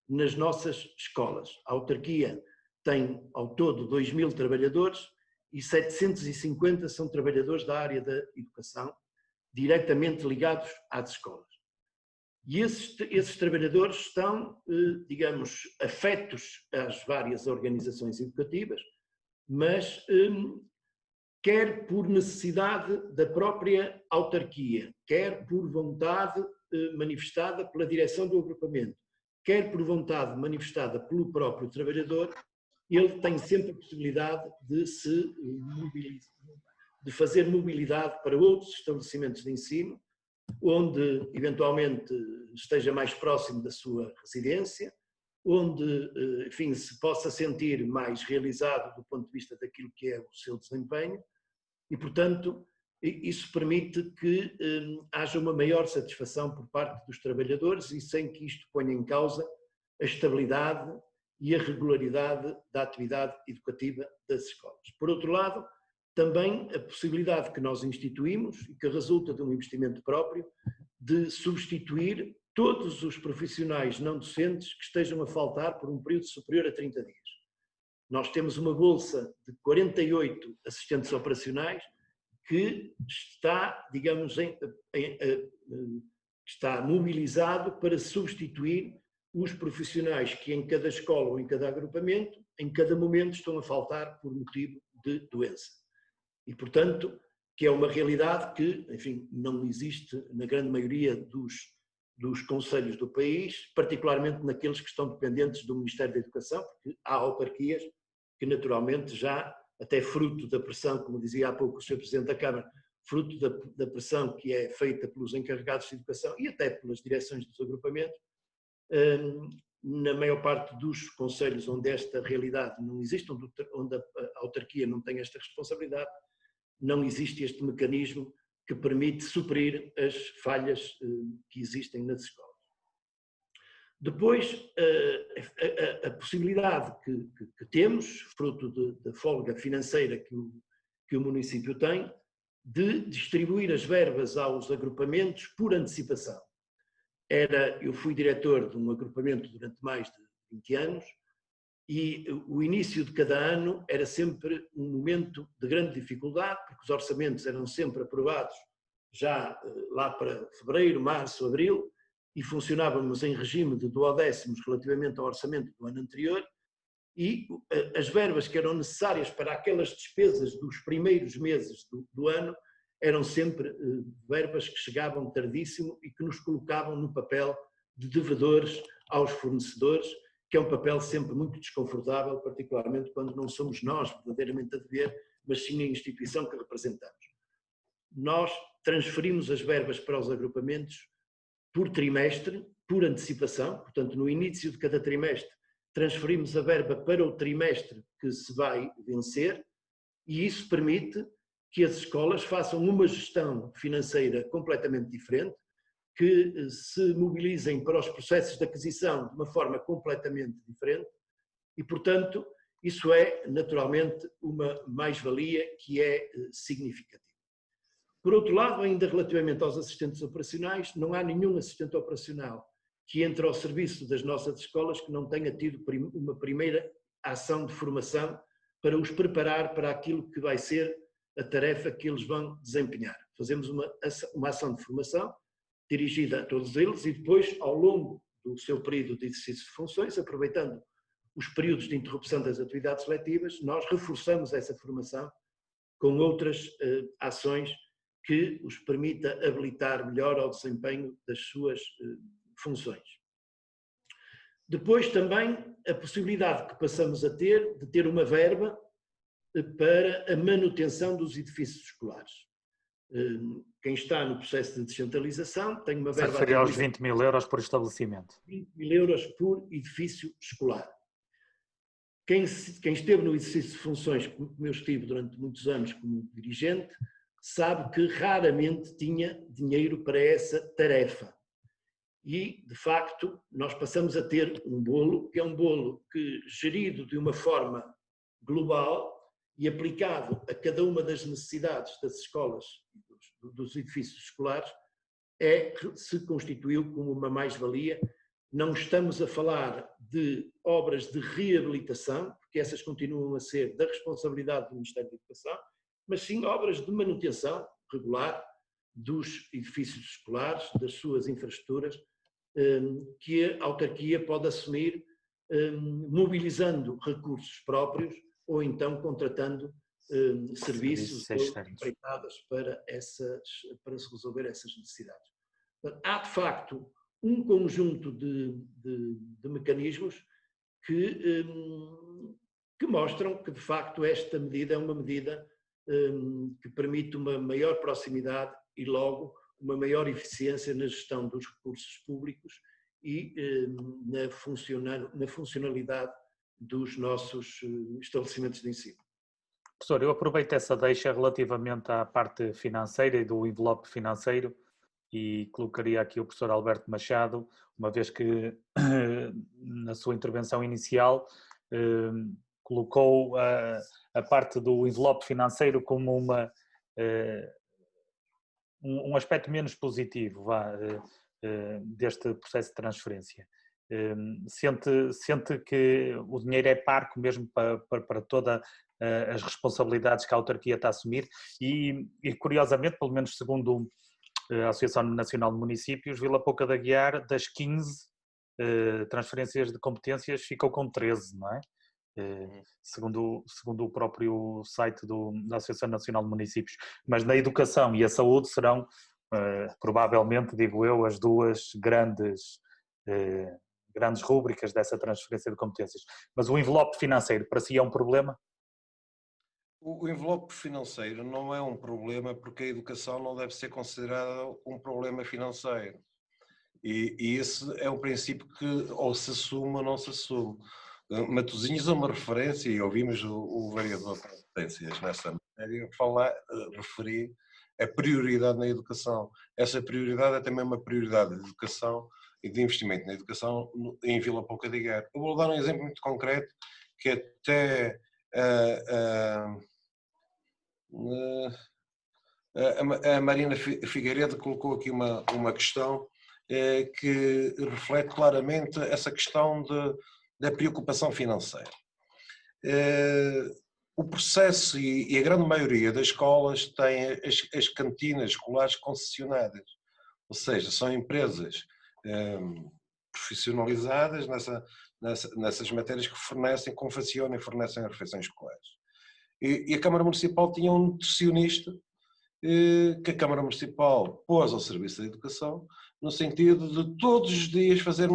nas nossas escolas. A autarquia tem ao todo 2.000 trabalhadores e 750 são trabalhadores da área da educação, diretamente ligados às escolas. E esses trabalhadores estão, digamos, afetos às várias organizações educativas, mas quer por necessidade da própria autarquia, quer por vontade manifestada pela direção do agrupamento, quer por vontade manifestada pelo próprio trabalhador, ele tem sempre a possibilidade de se mobilizar, de fazer mobilidade para outros estabelecimentos de ensino, onde eventualmente esteja mais próximo da sua residência, onde, enfim, se possa sentir mais realizado do ponto de vista daquilo que é o seu desempenho e, portanto, isso permite que haja uma maior satisfação por parte dos trabalhadores e sem que isto ponha em causa a estabilidade e a regularidade da atividade educativa das escolas. Por outro lado, também a possibilidade que nós instituímos e que resulta de um investimento próprio de substituir todos os profissionais não docentes que estejam a faltar por um período superior a 30 dias. Nós temos uma bolsa de 48 assistentes operacionais que está, digamos, está mobilizado para substituir os profissionais que em cada escola ou em cada agrupamento, em cada momento estão a faltar por motivo de doença. E, portanto, que é uma realidade que, enfim, não existe na grande maioria dos concelhos do país, particularmente naqueles que estão dependentes do Ministério da Educação, porque há autarquias que naturalmente já, até fruto da pressão, como dizia há pouco o Sr. Presidente da Câmara, fruto da pressão que é feita pelos encarregados de educação e até pelas direções dos agrupamentos, na maior parte dos concelhos onde esta realidade não existe, onde a autarquia não tem esta responsabilidade, não existe este mecanismo que permite suprir as falhas que existem nas escolas. Depois, a possibilidade que temos, fruto da folga financeira que o município tem, de distribuir as verbas aos agrupamentos por antecipação. Eu fui diretor de um agrupamento durante mais de 20 anos e o início de cada ano era sempre um momento de grande dificuldade, porque os orçamentos eram sempre aprovados já lá para fevereiro, março, abril, e funcionávamos em regime de duodécimos relativamente ao orçamento do ano anterior, e as verbas que eram necessárias para aquelas despesas dos primeiros meses do ano eram sempre verbas que chegavam tardíssimo e que nos colocavam no papel de devedores aos fornecedores, que é um papel sempre muito desconfortável, particularmente quando não somos nós verdadeiramente a dever, mas sim a instituição que representamos. Nós transferimos as verbas para os agrupamentos por trimestre, por antecipação, portanto no início de cada trimestre transferimos a verba para o trimestre que se vai vencer e isso permite que as escolas façam uma gestão financeira completamente diferente, que se mobilizem para os processos de aquisição de uma forma completamente diferente e, portanto, isso é naturalmente uma mais-valia que é significativa. Por outro lado, ainda relativamente aos assistentes operacionais, não há nenhum assistente operacional que entre ao serviço das nossas escolas que não tenha tido uma primeira ação de formação para os preparar para aquilo que vai ser a tarefa que eles vão desempenhar. Fazemos uma ação de formação dirigida a todos eles e depois, ao longo do seu período de exercício de funções, aproveitando os períodos de interrupção das atividades letivas, nós reforçamos essa formação com outras ações que os permita habilitar melhor ao desempenho das suas funções. Depois também a possibilidade que passamos a ter de ter uma verba para a manutenção dos edifícios escolares. Quem está no processo de descentralização tem uma verba... Se referir aos 20 mil euros por estabelecimento. 20 mil euros por edifício escolar. Quem esteve no exercício de funções, como eu estive durante muitos anos como dirigente, sabe que raramente tinha dinheiro para essa tarefa. E, de facto, nós passamos a ter um bolo, que é um bolo que, gerido de uma forma global e aplicado a cada uma das necessidades das escolas, dos edifícios escolares, se constituiu como uma mais-valia. Não estamos a falar de obras de reabilitação, porque essas continuam a ser da responsabilidade do Ministério da Educação, mas sim obras de manutenção regular dos edifícios escolares, das suas infraestruturas, que a autarquia pode assumir mobilizando recursos próprios ou então contratando serviços ou empreitadas para se resolver essas necessidades. Há, de facto, um conjunto de mecanismos que mostram que, de facto, esta medida é uma medida que permite uma maior proximidade e, logo, uma maior eficiência na gestão dos recursos públicos e na funcionalidade dos nossos estabelecimentos de ensino. Professor, eu aproveito essa deixa relativamente à parte financeira e do envelope financeiro e colocaria aqui o professor Alberto Machado, uma vez que na sua intervenção inicial colocou a parte do envelope financeiro como um aspecto menos positivo deste processo de transferência. Sente que o dinheiro é parco mesmo para todas as responsabilidades que a autarquia está a assumir e curiosamente, pelo menos segundo a Associação Nacional de Municípios, Vila Pouca da Guiar, das 15 transferências de competências, ficou com 13, não é? Segundo o próprio site da Associação Nacional de Municípios. Mas na educação e a saúde serão, provavelmente, digo eu, as duas grandes rúbricas dessa transferência de competências. Mas o envelope financeiro, para si, é um problema? O envelope financeiro não é um problema porque a educação não deve ser considerada um problema financeiro. E esse é um princípio que ou se assume ou não se assume. Matosinhos é uma referência, e ouvimos o vereador de competências nessa matéria referir a prioridade na educação. Essa prioridade é também uma prioridade de educação e de investimento na educação em Vila Pouca da Guiar. Eu vou dar um exemplo muito concreto que até a Marina Figueiredo colocou aqui uma questão que reflete claramente essa questão da preocupação financeira. O processo e a grande maioria das escolas têm as cantinas escolares concessionadas, ou seja, são empresas profissionalizadas nessas matérias que confeccionam e fornecem refeições escolares. E a Câmara Municipal tinha um nutricionista que a Câmara Municipal pôs ao serviço da educação, no sentido de todos os dias fazer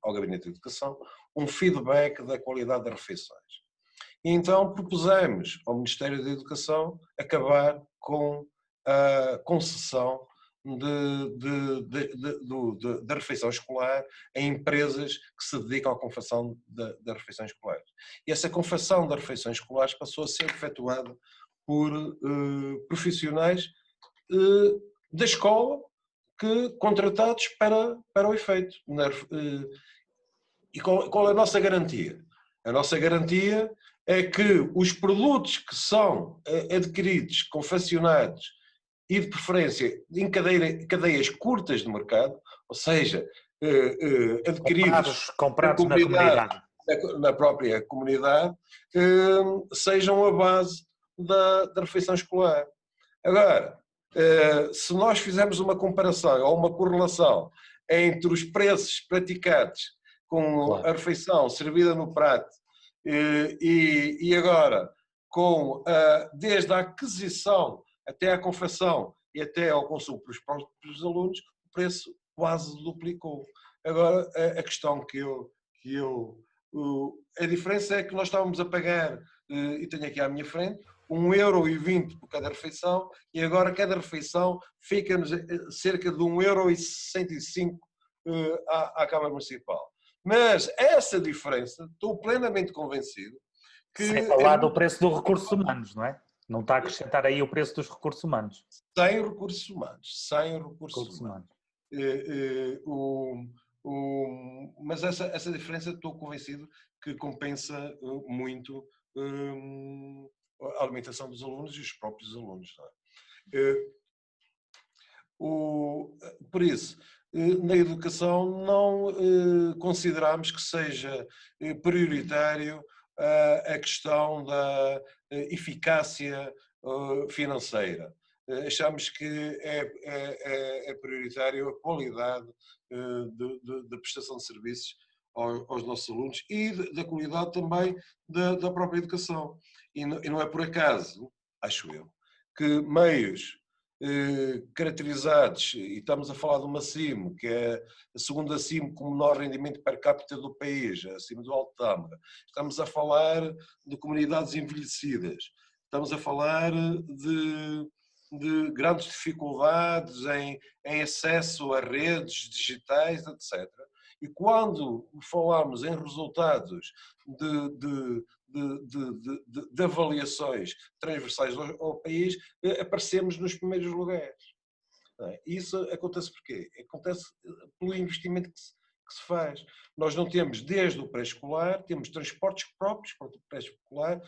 ao Gabinete de Educação um feedback da qualidade das refeições. E então propusemos ao Ministério da Educação acabar com a concessão da refeição escolar a empresas que se dedicam à confecção da refeição escolar. E essa confecção das refeições escolares passou a ser efetuada por profissionais da escola contratados para o efeito. E qual é a nossa garantia? A nossa garantia é que os produtos que são adquiridos, confeccionados e de preferência em cadeias curtas de mercado, ou seja, adquiridos comprados na comunidade. na própria comunidade, sejam a base da refeição escolar. Agora, se nós fizermos uma comparação ou uma correlação entre os preços praticados com a refeição servida no prato e agora desde a aquisição até à confecção e até ao consumo para os próprios alunos, o preço quase duplicou. Agora, a questão a diferença é que nós estávamos a pagar, e tenho aqui à minha frente, 1,20 € por cada refeição, e agora cada refeição fica-nos cerca de 1,65 € à Câmara Municipal. Mas essa diferença, estou plenamente convencido que... Sem falar do preço dos recursos humanos, não é? Não está a acrescentar aí o preço dos recursos humanos. Sem recursos humanos. Mas essa diferença estou convencido que compensa muito a alimentação dos alunos e os próprios alunos. Não é? Por isso, na educação não consideramos que seja prioritário a questão da eficácia financeira. Achamos que é prioritário a qualidade da prestação de serviços aos nossos alunos e da qualidade também da própria educação. E não é por acaso, acho eu, que meios caracterizados, e estamos a falar de uma CIM, que é a segunda CIM com menor rendimento per capita do país, a CIM do Alto Tâmega. Estamos a falar de comunidades envelhecidas. Estamos a falar de grandes dificuldades em acesso a redes digitais, etc. E quando falamos em resultados de avaliações transversais ao país, aparecemos nos primeiros lugares. Isso acontece porquê? Acontece pelo investimento que se faz. Nós não temos, desde o pré-escolar, temos transportes próprios para o pré-escolar,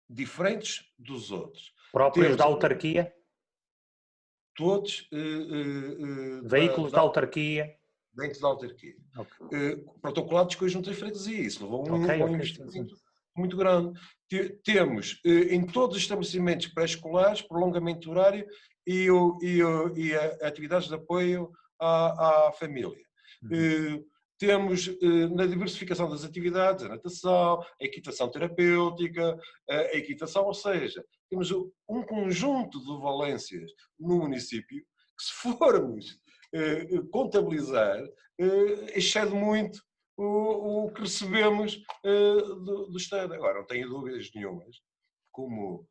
diferentes dos outros. Próprios da autarquia? Todos. Veículos da autarquia? Dentro da autarquia. Okay. Protocolados com as juntas de freguesia. Isso levou um investimento muito grande. Temos em todos os estabelecimentos pré-escolares prolongamento de horário e atividades de apoio à família. Temos na diversificação das atividades, a natação, a equitação terapêutica, a equitação, ou seja, temos um conjunto de valências no município que, se formos contabilizar, excede muito o que recebemos do Estado. Agora, não tenho dúvidas nenhumas, como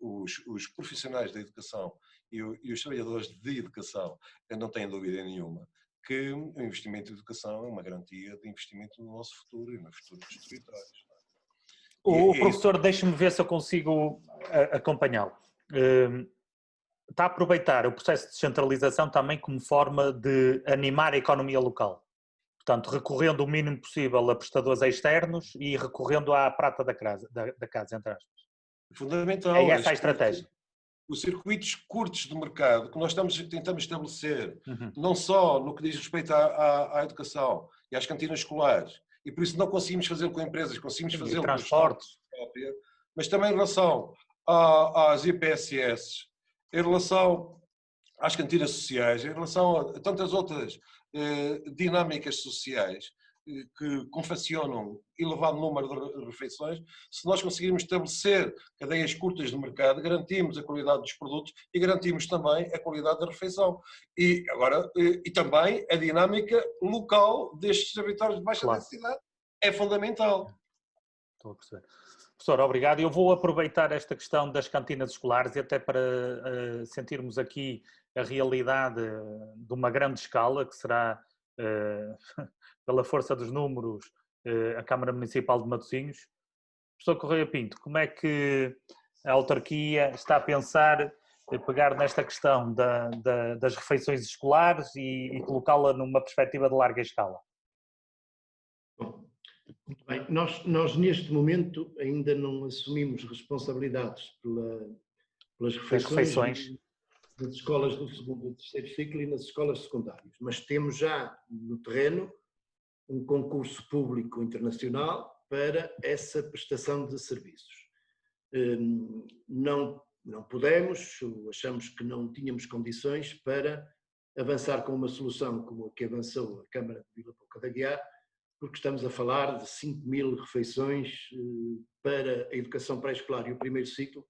os profissionais da educação e os trabalhadores de educação não têm dúvida nenhuma que o investimento em educação é uma garantia de investimento no nosso futuro e no futuro dos territórios. O professor, deixe-me ver se eu consigo acompanhá-lo. Está a aproveitar o processo de descentralização também como forma de animar a economia local. Portanto, recorrendo o mínimo possível a prestadores externos e recorrendo à prata da casa, entre aspas. Fundamental. É essa a estratégia. Os circuitos curtos de mercado que nós tentamos estabelecer, não só no que diz respeito à educação e às cantinas escolares, e por isso não conseguimos fazer com empresas, conseguimos fazer com transportes, mas também em relação às IPSS, em relação às cantinas sociais, em relação a tantas outras dinâmicas sociais que confeccionam elevado número de refeições, se nós conseguirmos estabelecer cadeias curtas de mercado, garantimos a qualidade dos produtos e garantimos também a qualidade da refeição. E também a dinâmica local destes territórios de baixa densidade é fundamental. Estou a perceber. Professor, obrigado. Eu vou aproveitar esta questão das cantinas escolares e até para sentirmos aqui a realidade de uma grande escala, que será, pela força dos números, a Câmara Municipal de Matosinhos. Professor Correia Pinto, como é que a autarquia está a pensar pegar nesta questão das refeições escolares e colocá-la numa perspectiva de larga escala? Muito bem. Nós neste momento ainda não assumimos responsabilidades pelas refeições nas escolas do segundo e terceiro ciclo e nas escolas secundárias, mas temos já no terreno um concurso público internacional para essa prestação de serviços. Não pudemos, achamos que não tínhamos condições para avançar com uma solução como a que avançou a Câmara de Vila Pouca da Guiar, porque estamos a falar de 5.000 refeições para a educação pré-escolar e o primeiro ciclo,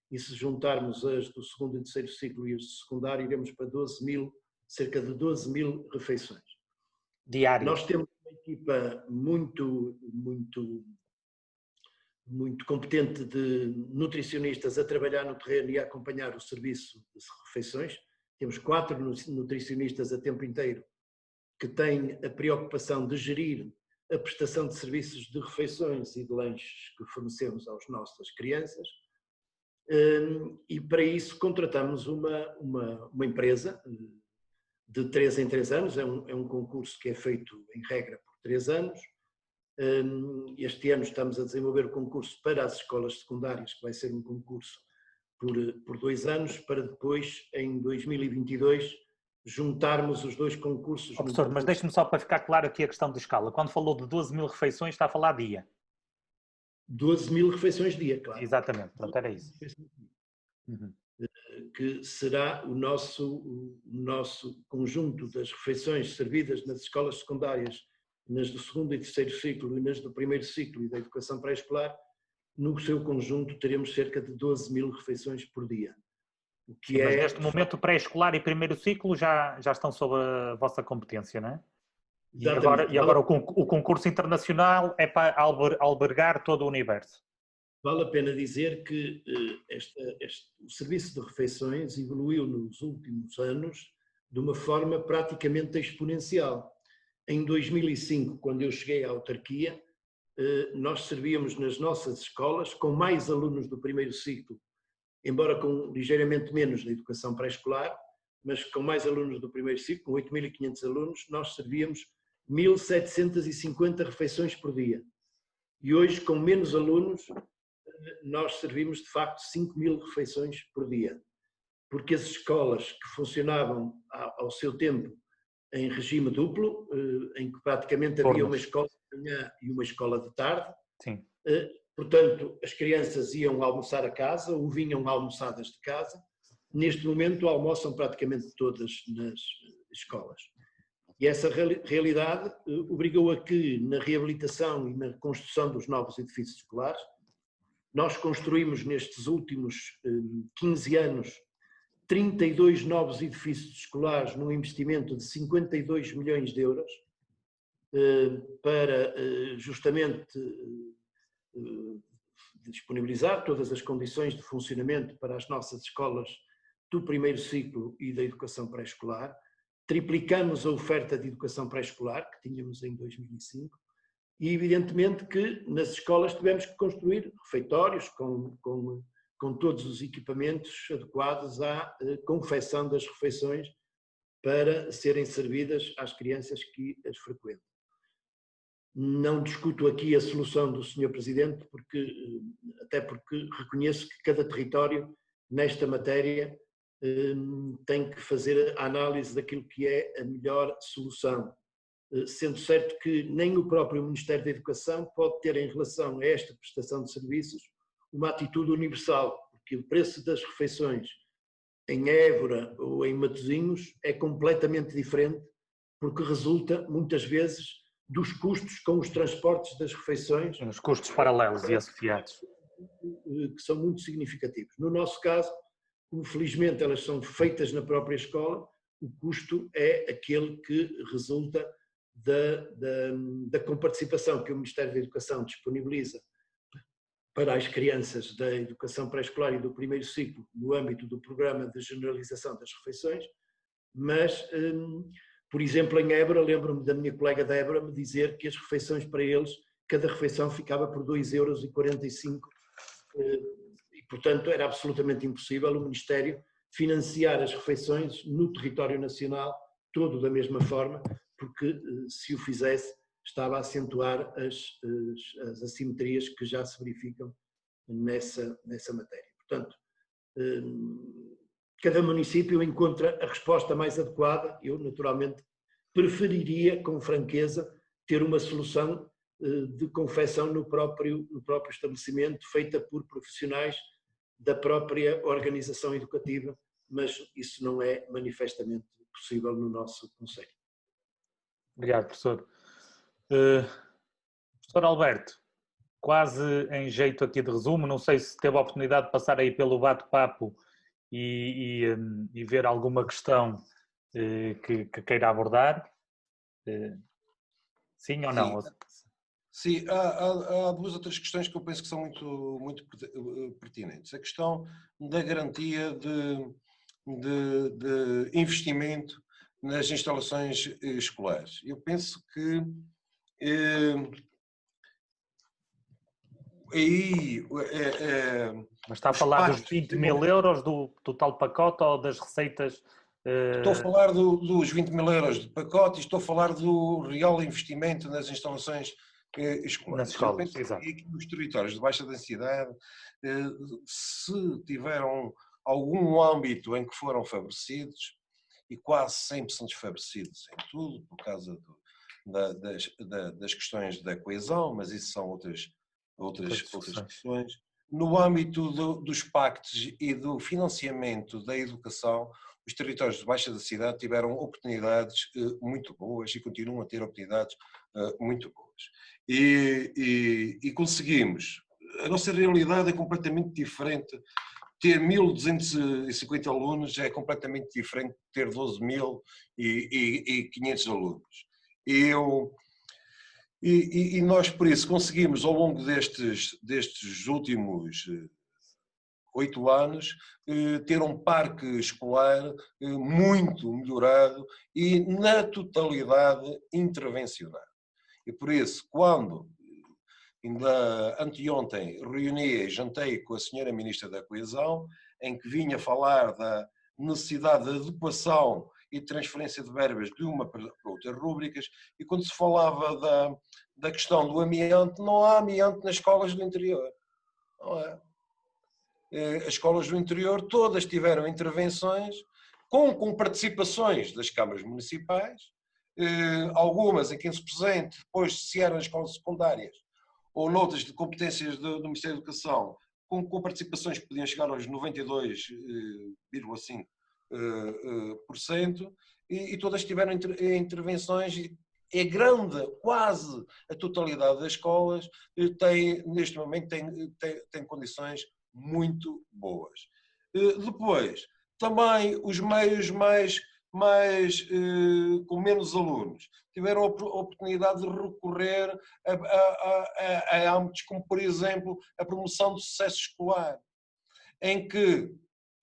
e se juntarmos as do segundo e terceiro ciclo e as do secundário, iremos para cerca de 12.000 refeições. Diário. Nós temos uma equipa muito competente de nutricionistas a trabalhar no terreno e a acompanhar o serviço de refeições. Temos 4 nutricionistas a tempo inteiro que têm a preocupação de gerir a prestação de serviços de refeições e de lanches que fornecemos às nossas crianças. E para isso contratamos uma empresa de 3 em 3 anos, é um concurso que é feito em regra por 3 anos. Este ano estamos a desenvolver o concurso para as escolas secundárias, que vai ser um concurso por 2 anos, para depois, em 2022, juntarmos os 2 concursos. Professor, mas deixe-me só para ficar claro aqui a questão de escala. Quando falou de 12.000 refeições, está a falar dia? 12.000 refeições dia, claro. Exatamente, portanto era isso. Uhum. Que será o nosso conjunto das refeições servidas nas escolas secundárias, nas do segundo e terceiro ciclo e nas do primeiro ciclo e da educação pré-escolar. No seu conjunto teremos cerca de 12.000 refeições por dia. O que Mas neste momento pré-escolar e primeiro ciclo já estão sob a vossa competência, não é? E agora o concurso internacional é para albergar todo o universo. Vale a pena dizer que o serviço de refeições evoluiu nos últimos anos de uma forma praticamente exponencial. Em 2005, quando eu cheguei à autarquia, nós servíamos nas nossas escolas com mais alunos do primeiro ciclo, embora com ligeiramente menos da educação pré-escolar, mas com mais alunos do primeiro ciclo, com 8.500 alunos, nós servíamos 1.750 refeições por dia. E hoje, com menos alunos, nós servimos de facto 5.000 refeições por dia. Porque as escolas que funcionavam ao seu tempo em regime duplo, em que praticamente havia uma escola de manhã e uma escola de tarde. Sim. Portanto, as crianças iam almoçar a casa ou vinham almoçadas de casa. Neste momento almoçam praticamente todas nas escolas. E essa realidade obrigou a que na reabilitação e na construção dos novos edifícios escolares, nós construímos nestes últimos 15 anos 32 novos edifícios escolares num investimento de 52 milhões de euros para justamente disponibilizar todas as condições de funcionamento para as nossas escolas do primeiro ciclo e da educação pré-escolar. Triplicamos a oferta de educação pré-escolar que tínhamos em 2005 e evidentemente que nas escolas tivemos que construir refeitórios com todos os equipamentos adequados à confecção das refeições para serem servidas às crianças que as frequentam. Não discuto aqui a solução do Sr. Presidente, até porque reconheço que cada território, nesta matéria, tem que fazer a análise daquilo que é a melhor solução. Sendo certo que nem o próprio Ministério da Educação pode ter em relação a esta prestação de serviços uma atitude universal, porque o preço das refeições em Évora ou em Matosinhos é completamente diferente, porque resulta muitas vezes dos custos com os transportes das refeições. Os custos paralelos e associados. Que são muito significativos. No nosso caso, como felizmente elas são feitas na própria escola, o custo é aquele que resulta da comparticipação que o Ministério da Educação disponibiliza para as crianças da educação pré-escolar e do primeiro ciclo no âmbito do programa de generalização das refeições, mas, por exemplo, em Évora, lembro-me da minha colega de Évora me dizer que as refeições para eles, cada refeição ficava por 2,45 € e, portanto, era absolutamente impossível o Ministério financiar as refeições no território nacional todo da mesma forma, porque se o fizesse estava a acentuar as assimetrias que já se verificam nessa matéria. Portanto, cada município encontra a resposta mais adequada. Eu, naturalmente, preferiria, com franqueza, ter uma solução de confecção no próprio estabelecimento, feita por profissionais da própria organização educativa, mas isso não é manifestamente possível no nosso concelho. Obrigado, professor. Professor Alberto, quase em jeito aqui de resumo, não sei se teve a oportunidade de passar aí pelo bate-papo e ver alguma questão que queira abordar. Sim ou não? Sim, há duas ou três questões que eu penso que são muito pertinentes. A questão da garantia de investimento nas instalações escolares. Eu penso que aí... Mas está a falar dos 20 mil euros do total pacote ou das receitas? Estou a falar dos 20 mil euros de pacote e estou a falar do real investimento nas instalações escolares. Nas escolas, eu penso exato. que os territórios de baixa densidade, se tiveram algum âmbito em que foram favorecidos, e quase 100% favorecidos em tudo, por causa das questões da coesão, mas isso são outras questões. No âmbito dos pactos e do financiamento da educação, os territórios de baixa densidade tiveram oportunidades muito boas e continuam a ter oportunidades muito boas. E conseguimos. A nossa realidade é completamente diferente. Ter 1.250 alunos é completamente diferente de ter 12.500 alunos. E nós, por isso, conseguimos, ao longo destes últimos 8 anos, ter um parque escolar muito melhorado e, na totalidade, intervencionado. E por isso, quando, ainda anteontem, reuni e jantei com a senhora Ministra da Coesão, em que vinha falar da necessidade de adequação e transferência de verbas de uma para outras rúbricas, e quando se falava da questão do amianto, não há amianto nas escolas do interior. Não é? As escolas do interior todas tiveram intervenções com participações das câmaras municipais, algumas em 15%, depois se eram escolas secundárias ou noutras de competências do Ministério da Educação, com participações que podiam chegar aos 92,5%, e todas tiveram intervenções. É grande, quase a totalidade das escolas neste momento tem condições muito boas. Depois, também os meios com menos alunos tiveram a oportunidade de recorrer a âmbitos como, por exemplo, a promoção do sucesso escolar, em que,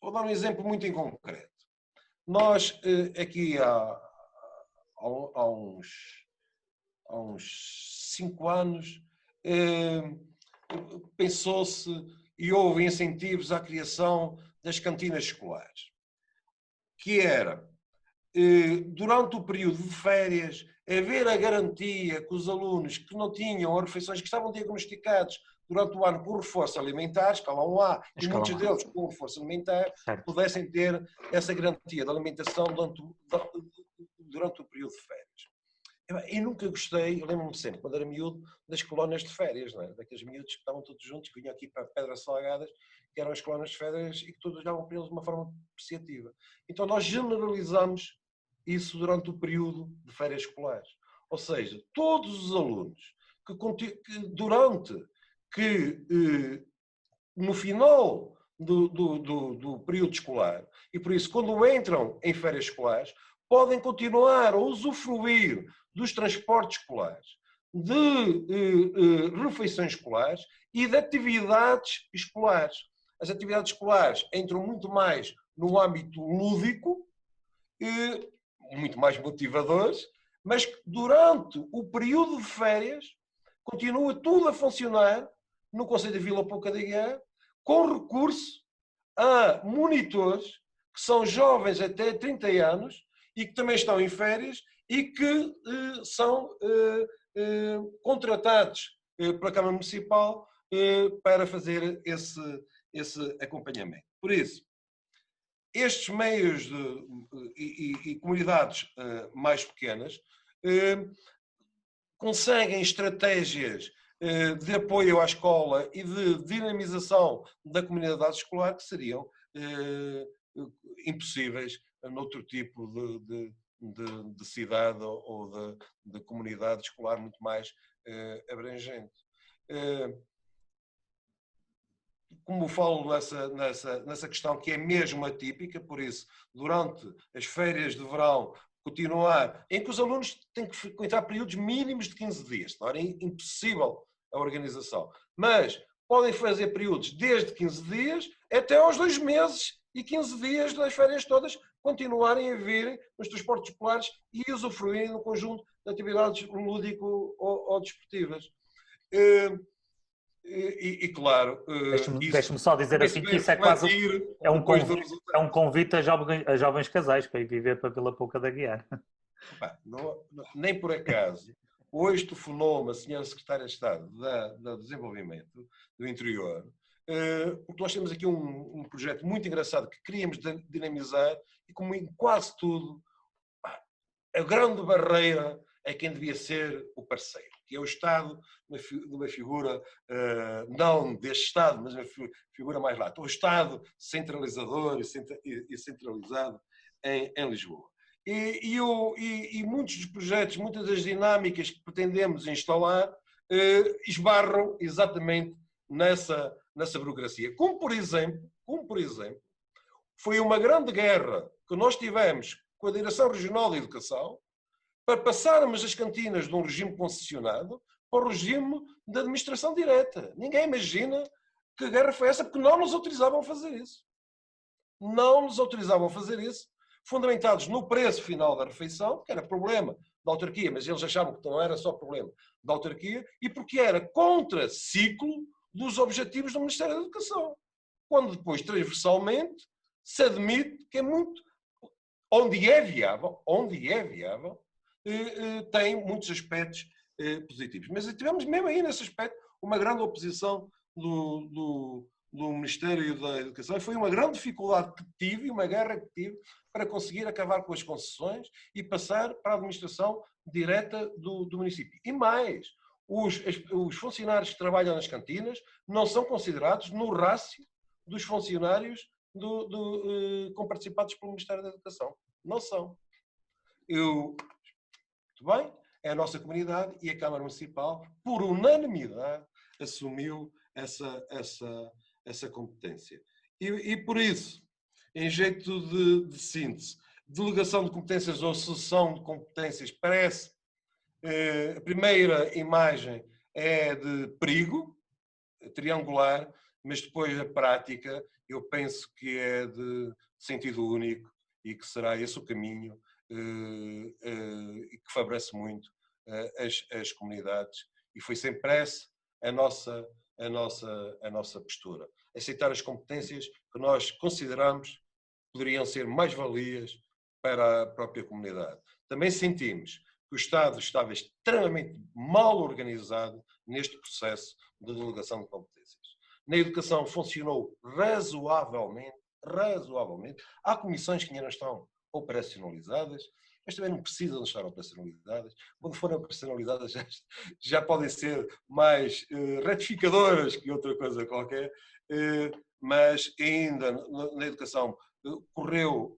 vou dar um exemplo muito em concreto. Nós, aqui há uns 5 anos, pensou-se e houve incentivos à criação das cantinas escolares, que era, durante o período de férias, haver a garantia que os alunos que não tinham as refeições, que estavam diagnosticados durante o ano com reforço alimentar, escalão A, e muitos deles com reforço alimentar, pudessem ter essa garantia de alimentação durante o período de férias. Eu nunca gostei, eu lembro-me sempre, quando era miúdo, das colónias de férias, não é? Daqueles miúdos que estavam todos juntos, que vinham aqui para Pedras Salgadas, que eram as colónias de férias e que todos davam para eles de uma forma apreciativa. Então nós generalizamos isso durante o período de férias escolares. Ou seja, todos os alunos no final do período escolar, e por isso quando entram em férias escolares, podem continuar a usufruir dos transportes escolares, de refeições escolares e de atividades escolares. As atividades escolares entram muito mais no âmbito lúdico, muito mais motivadores, mas durante o período de férias continua tudo a funcionar no Concelho de Vila Pouca de Aguiar, com recurso a monitores que são jovens até 30 anos e que também estão em férias e que são contratados pela Câmara Municipal para fazer esse acompanhamento. Por isso, estes meios e comunidades mais pequenas conseguem estratégias de apoio à escola e de dinamização da comunidade escolar que seriam impossíveis noutro tipo de cidade ou de comunidade escolar muito mais abrangente. Como falo nessa questão que é mesmo atípica, por isso, durante as férias de verão, continuar, em que os alunos têm que frequentar períodos mínimos de 15 dias, não é impossível a organização, mas podem fazer períodos desde 15 dias até aos 2 meses e 15 dias das férias todas, continuarem a virem nos transportes escolares e usufruírem no conjunto de atividades lúdico ou desportivas. E claro, deixe-me só dizer assim que isso é quase um convite a jovens casais para ir viver para Vila Pouca da Guiar. Nem por acaso. Hoje telefonou-me a senhora Secretária de Estado do Desenvolvimento do Interior, porque nós temos aqui um projeto muito engraçado que queríamos dinamizar e, como em quase tudo, a grande barreira é quem devia ser o parceiro, que é o Estado, numa figura, não deste Estado, mas uma figura mais lata. O Estado centralizador e centralizado em Lisboa. E muitos dos projetos, muitas das dinâmicas que pretendemos instalar, esbarram exatamente nessa burocracia. Como por exemplo, foi uma grande guerra que nós tivemos com a Direção Regional de Educação para passarmos as cantinas de um regime concessionado para o regime de administração direta. Ninguém imagina que guerra foi essa, porque não nos autorizavam a fazer isso. Não nos autorizavam a fazer isso, fundamentados no preço final da refeição, que era problema da autarquia, mas eles achavam que não era só problema da autarquia, e porque era contra-ciclo dos objetivos do Ministério da Educação. Quando depois, transversalmente, se admite que é muito... Onde é viável, tem muitos aspectos positivos. Mas tivemos mesmo aí, nesse aspecto, uma grande oposição do Ministério da Educação. E foi uma grande dificuldade que tive, uma guerra que tive, para conseguir acabar com as concessões e passar para a administração direta do município. E mais, os funcionários que trabalham nas cantinas não são considerados no rácio dos funcionários comparticipados pelo Ministério da Educação. Não são. Muito bem, é a nossa comunidade e a Câmara Municipal, por unanimidade, assumiu essa competência. E por isso, em jeito de síntese, delegação de competências ou cessão de competências parece, a primeira imagem é de perigo, triangular, mas depois a prática eu penso que é de sentido único e que será esse o caminho e que favorece muito as comunidades, e foi sempre essa a nossa postura. Aceitar as competências que nós consideramos poderiam ser mais-valias para a própria comunidade. Também sentimos que o Estado estava extremamente mal organizado neste processo de delegação de competências. Na educação funcionou razoavelmente. Há comissões que ainda não estão operacionalizadas, mas também não precisam estar operacionalizadas. Quando forem operacionalizadas já podem ser mais ratificadoras que outra coisa qualquer, mas ainda na educação correu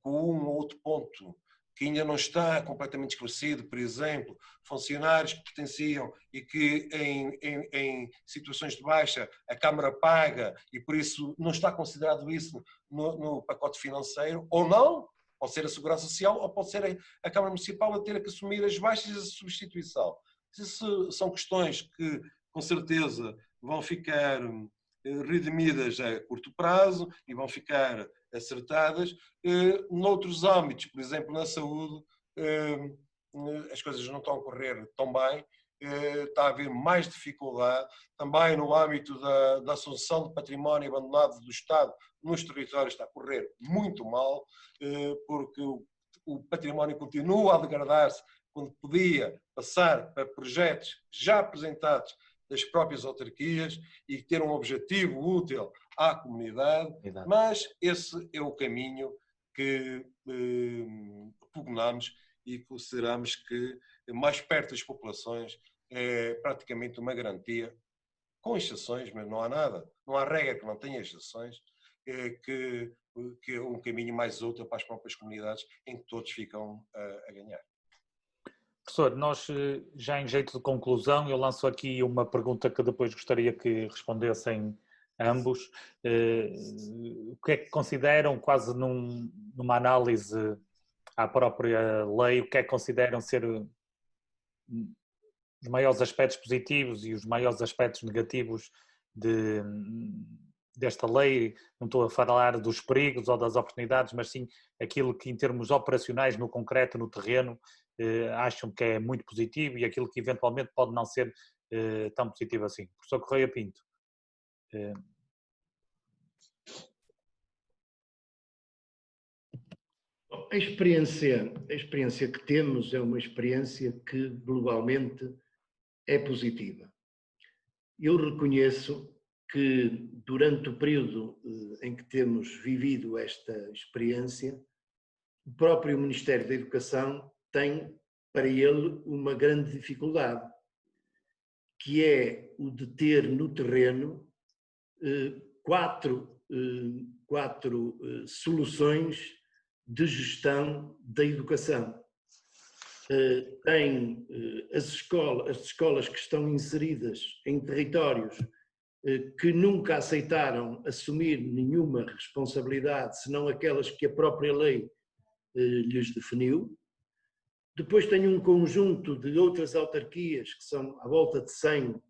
com um ou outro ponto que ainda não está completamente esclarecido, por exemplo, funcionários que pertenciam e que em situações de baixa a Câmara paga e por isso não está considerado isso no pacote financeiro, ou não, pode ser a Segurança Social ou pode ser a Câmara Municipal a ter que assumir as baixas e a substituição. Isso são questões que, com certeza, vão ficar redimidas a curto prazo e vão ficar acertadas. Noutros âmbitos, por exemplo, na saúde, as coisas não estão a correr tão bem, está a haver mais dificuldade. Também no âmbito da assunção de património abandonado do Estado nos territórios está a correr muito mal, porque o património continua a degradar-se quando podia passar para projetos já apresentados das próprias autarquias e ter um objetivo útil à comunidade, mas esse é o caminho que pugnamos e consideramos que mais perto das populações é praticamente uma garantia, com exceções, mas não há nada, não há regra que não tenha exceções, que é um caminho mais útil para as próprias comunidades em que todos ficam a ganhar. Professor, nós já em jeito de conclusão, eu lanço aqui uma pergunta que depois gostaria que respondessem ambos. O que é que consideram, quase numa análise à própria lei, o que é que consideram ser os maiores aspectos positivos e os maiores aspectos negativos desta lei? Não estou a falar dos perigos ou das oportunidades, mas sim aquilo que em termos operacionais, no concreto, no terreno, acham que é muito positivo e aquilo que eventualmente pode não ser tão positivo assim. Professor Correia Pinto. A experiência que temos é uma experiência que globalmente é positiva. Eu reconheço que durante o período em que temos vivido esta experiência, o próprio Ministério da Educação tem para ele uma grande dificuldade, que é o de ter no terreno quatro soluções de gestão da educação. Tem as escolas que estão inseridas em territórios que nunca aceitaram assumir nenhuma responsabilidade, senão aquelas que a própria lei lhes definiu. Depois tem um conjunto de outras autarquias, que são à volta de 100,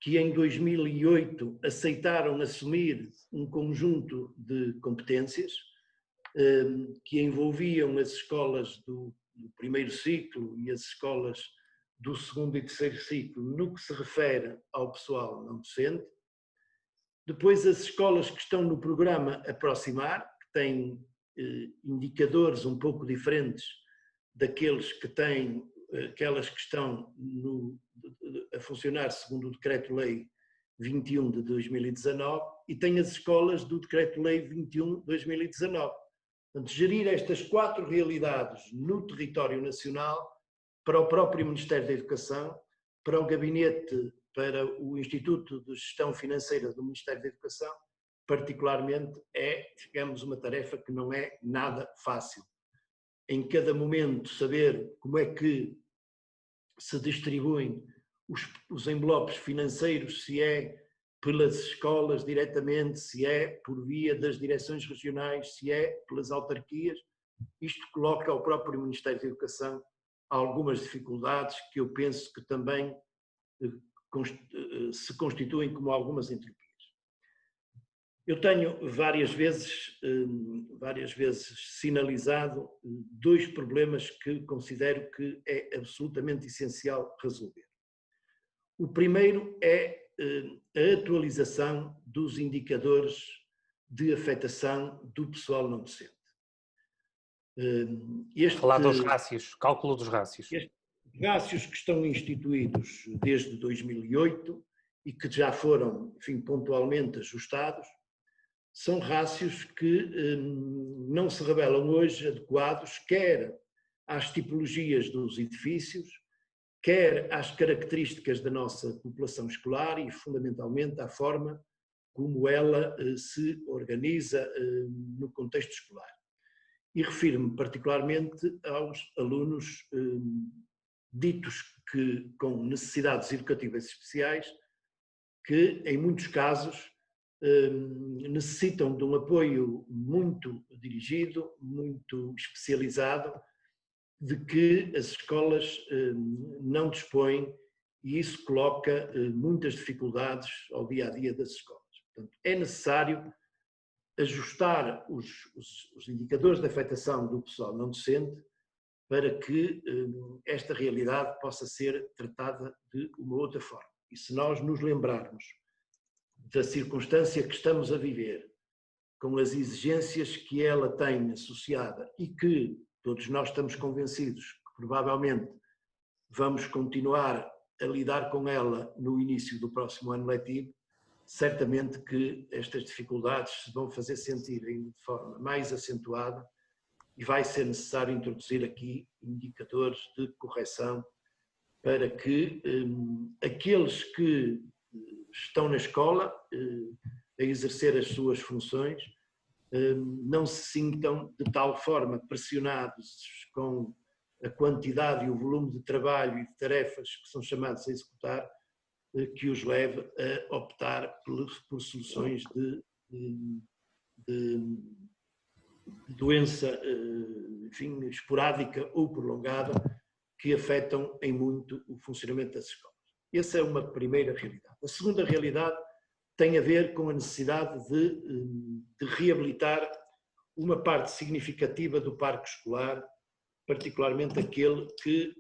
que em 2008 aceitaram assumir um conjunto de competências que envolviam as escolas do primeiro ciclo e as escolas do segundo e terceiro ciclo no que se refere ao pessoal não docente. Depois as escolas que estão no programa Aproximar, que têm indicadores um pouco diferentes daqueles que têm, aquelas que estão a funcionar segundo o Decreto-Lei 21 de 2019 e tem as escolas do Decreto-Lei 21 de 2019. Portanto, gerir estas quatro realidades no território nacional para o próprio Ministério da Educação, para o Gabinete, para o Instituto de Gestão Financeira do Ministério da Educação, particularmente é, digamos, uma tarefa que não é nada fácil. Em cada momento saber como é que se distribuem os envelopes financeiros, se é pelas escolas diretamente, se é por via das direções regionais, se é pelas autarquias, isto coloca ao próprio Ministério da Educação algumas dificuldades que eu penso que também se constituem como algumas entropias. Eu tenho várias vezes sinalizado dois problemas que considero que é absolutamente essencial resolver. O primeiro é a atualização dos indicadores de afetação do pessoal não docente. Falar dos rácios, cálculo dos rácios. Estes rácios que estão instituídos desde 2008 e que já foram, enfim, pontualmente ajustados, são rácios que não se revelam hoje adequados, quer às tipologias dos edifícios, quer às características da nossa população escolar e, fundamentalmente, à forma como ela se organiza no contexto escolar. E refiro-me particularmente aos alunos ditos que com necessidades educativas especiais, que, em muitos casos, necessitam de um apoio muito dirigido, muito especializado, de que as escolas não dispõem, e isso coloca muitas dificuldades ao dia-a-dia das escolas. Portanto, é necessário ajustar os indicadores de afetação do pessoal não docente para que esta realidade possa ser tratada de uma outra forma. E se nós nos lembrarmos da circunstância que estamos a viver, com as exigências que ela tem associada e que todos nós estamos convencidos que provavelmente vamos continuar a lidar com ela no início do próximo ano letivo, certamente que estas dificuldades se vão fazer sentir de forma mais acentuada e vai ser necessário introduzir aqui indicadores de correção para que aqueles que estão na escola a exercer as suas funções não se sintam de tal forma pressionados com a quantidade e o volume de trabalho e de tarefas que são chamados a executar, que os leve a optar por soluções de doença, enfim, esporádica ou prolongada, que afetam em muito o funcionamento das escolas. Essa é uma primeira realidade. A segunda realidade tem a ver com a necessidade de reabilitar uma parte significativa do parque escolar, particularmente aquele que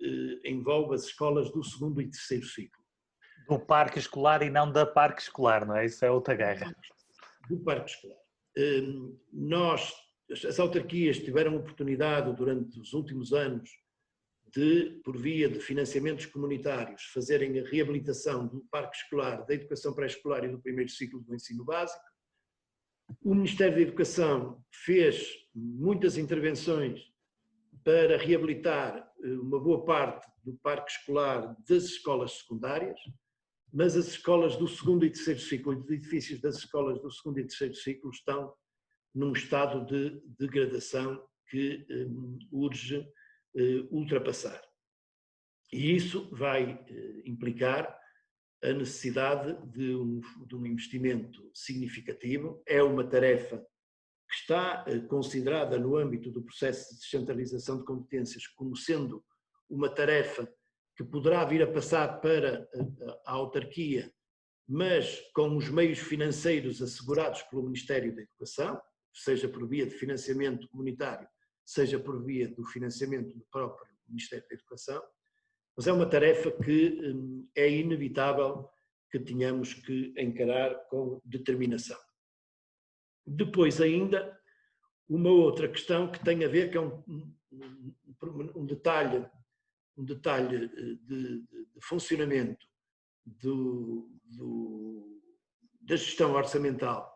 envolve as escolas do segundo e terceiro ciclo. Do parque escolar e não da parque escolar, não é? Isso é outra guerra. Do parque escolar. As autarquias tiveram oportunidade durante os últimos anos de, por via de financiamentos comunitários, fazerem a reabilitação do parque escolar, da educação pré-escolar e do primeiro ciclo do ensino básico. O Ministério da Educação fez muitas intervenções para reabilitar uma boa parte do parque escolar das escolas secundárias, mas as escolas do segundo e terceiro ciclo, os edifícios das escolas do segundo e terceiro ciclo estão num estado de degradação que urge ultrapassar. E isso vai implicar a necessidade de um investimento significativo. É uma tarefa que está considerada no âmbito do processo de descentralização de competências como sendo uma tarefa que poderá vir a passar para a autarquia, mas com os meios financeiros assegurados pelo Ministério da Educação, seja por via de financiamento comunitário, seja por via do financiamento do próprio Ministério da Educação, mas é uma tarefa que é inevitável que tenhamos que encarar com determinação. Depois ainda, uma outra questão que tem a ver com um detalhe de funcionamento da gestão orçamental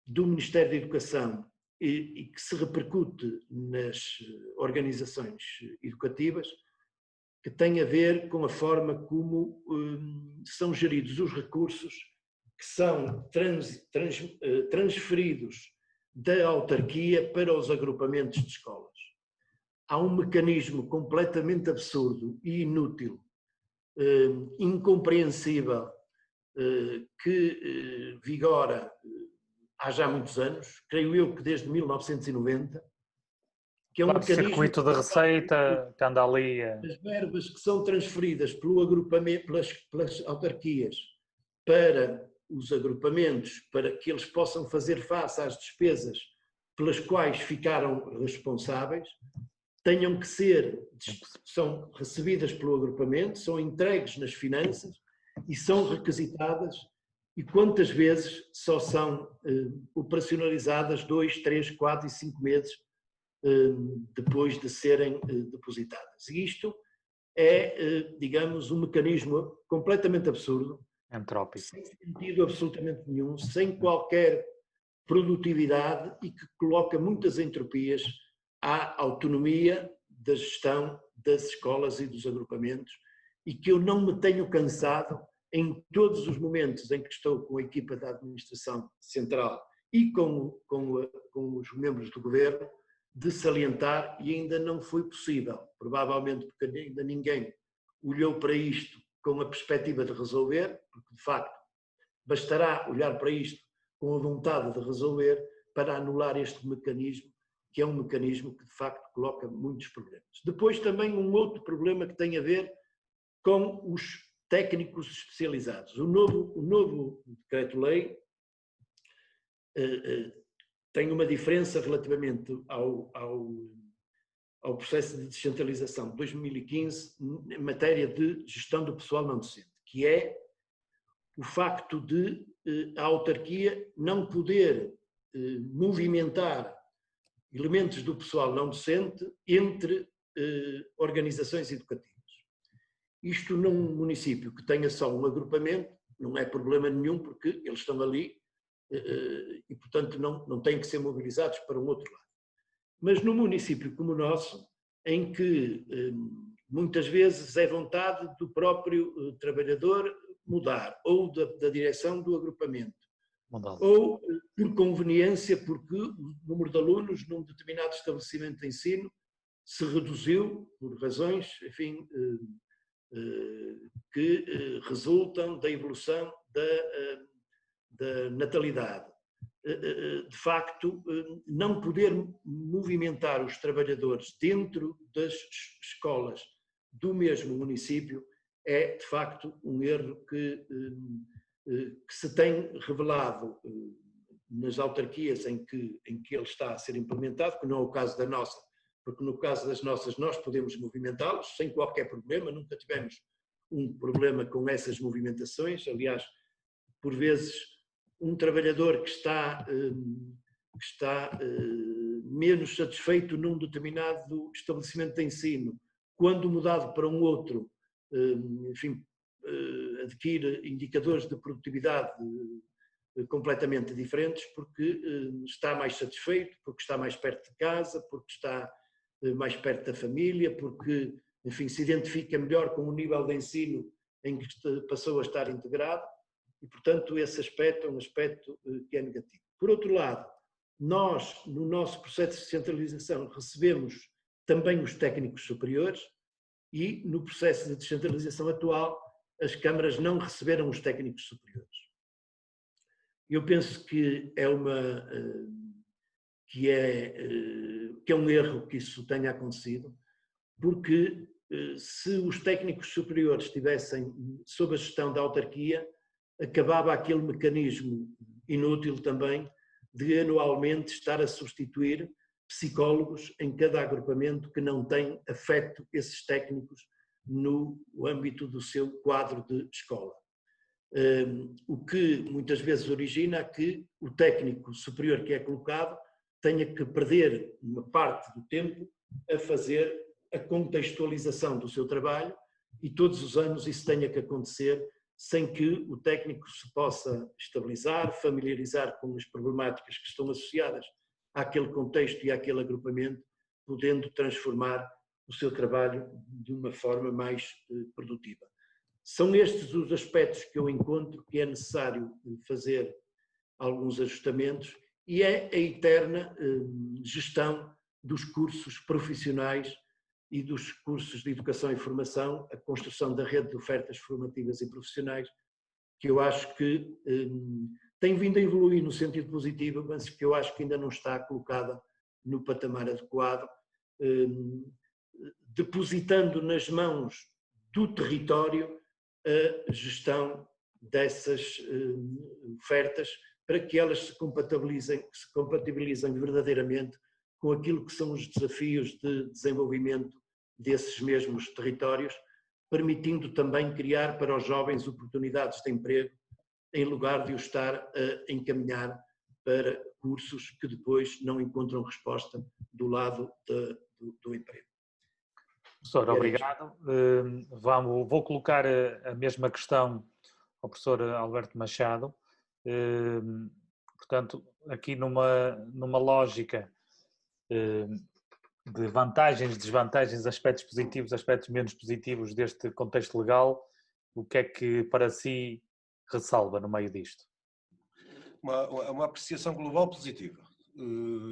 do Ministério da Educação e que se repercute nas organizações educativas, que tem a ver com a forma como são geridos os recursos que são transferidos da autarquia para os agrupamentos de escolas. Há um mecanismo completamente absurdo e inútil, incompreensível, que vigora há já muitos anos, creio eu que desde 1990, que é um mecanismo... circuito de receita que anda ali... As verbas que são transferidas pelo agrupamento, pelas autarquias para os agrupamentos, para que eles possam fazer face às despesas pelas quais ficaram responsáveis, tenham que são recebidas pelo agrupamento, são entregues nas finanças e são requisitadas, e quantas vezes só são operacionalizadas 2, 3, 4 e 5 meses depois de serem depositadas. E isto é, digamos, um mecanismo completamente absurdo, Entrópico. sem sentido absolutamente nenhum, sem qualquer produtividade e que coloca muitas entropias à autonomia da gestão das escolas e dos agrupamentos, e que eu não me tenho cansado, em todos os momentos em que estou com a equipa da administração central e com os membros do governo, de salientar, e ainda não foi possível, provavelmente porque ainda ninguém olhou para isto com a perspectiva de resolver, porque de facto bastará olhar para isto com a vontade de resolver para anular este mecanismo, que é um mecanismo que de facto coloca muitos problemas. Depois também um outro problema que tem a ver com os técnicos especializados. O novo decreto-lei tem uma diferença relativamente ao processo de descentralização de 2015 em matéria de gestão do pessoal não docente, que é o facto de a autarquia não poder movimentar elementos do pessoal não docente entre organizações educativas. Isto num município que tenha só um agrupamento não é problema nenhum, porque eles estão ali e, portanto, não têm que ser mobilizados para um outro lado. Mas num município como o nosso, em que muitas vezes é vontade do próprio trabalhador mudar, ou da direção do agrupamento, ou por conveniência, porque o número de alunos num determinado estabelecimento de ensino se reduziu por razões, enfim, que resultam da evolução da natalidade. De facto, não poder movimentar os trabalhadores dentro das escolas do mesmo município é, de facto, um erro que se tem revelado nas autarquias em que ele está a ser implementado, que não é o caso da nossa, porque no caso das nossas nós podemos movimentá-los sem qualquer problema, nunca tivemos um problema com essas movimentações. Aliás, por vezes, um trabalhador que está menos satisfeito num determinado estabelecimento de ensino, quando mudado para um outro, enfim, adquire indicadores de produtividade completamente diferentes, porque está mais satisfeito, porque está mais perto de casa, porque está mais perto da família, porque, enfim, se identifica melhor com o nível de ensino em que passou a estar integrado, e, portanto, esse aspecto é um aspecto que é negativo. Por outro lado, nós, no nosso processo de descentralização, recebemos também os técnicos superiores e, no processo de descentralização atual, as câmaras não receberam os técnicos superiores. Eu penso que é um erro que isso tenha acontecido, porque se os técnicos superiores estivessem sob a gestão da autarquia, acabava aquele mecanismo inútil também de anualmente estar a substituir psicólogos em cada agrupamento que não tem afeto esses técnicos no âmbito do seu quadro de escola. O que muitas vezes origina que o técnico superior que é colocado tenha que perder uma parte do tempo a fazer a contextualização do seu trabalho, e todos os anos isso tenha que acontecer sem que o técnico se possa estabilizar, familiarizar com as problemáticas que estão associadas àquele contexto e àquele agrupamento, podendo transformar o seu trabalho de uma forma mais produtiva. São estes os aspectos que eu encontro que é necessário fazer alguns ajustamentos, e é a eterna gestão dos cursos profissionais e dos cursos de educação e formação, a construção da rede de ofertas formativas e profissionais, que eu acho que tem vindo a evoluir no sentido positivo, mas que eu acho que ainda não está colocada no patamar adequado, depositando nas mãos do território a gestão dessas ofertas, para que elas se compatibilizem verdadeiramente com aquilo que são os desafios de desenvolvimento desses mesmos territórios, permitindo também criar para os jovens oportunidades de emprego, em lugar de os estar a encaminhar para cursos que depois não encontram resposta do lado do emprego. Professor, obrigado. Vou colocar a mesma questão ao professor Alberto Machado. Portanto, aqui numa lógica de vantagens, desvantagens, aspectos positivos, aspectos menos positivos deste contexto legal, o que é que para si ressalva no meio disto? Uma apreciação global positiva.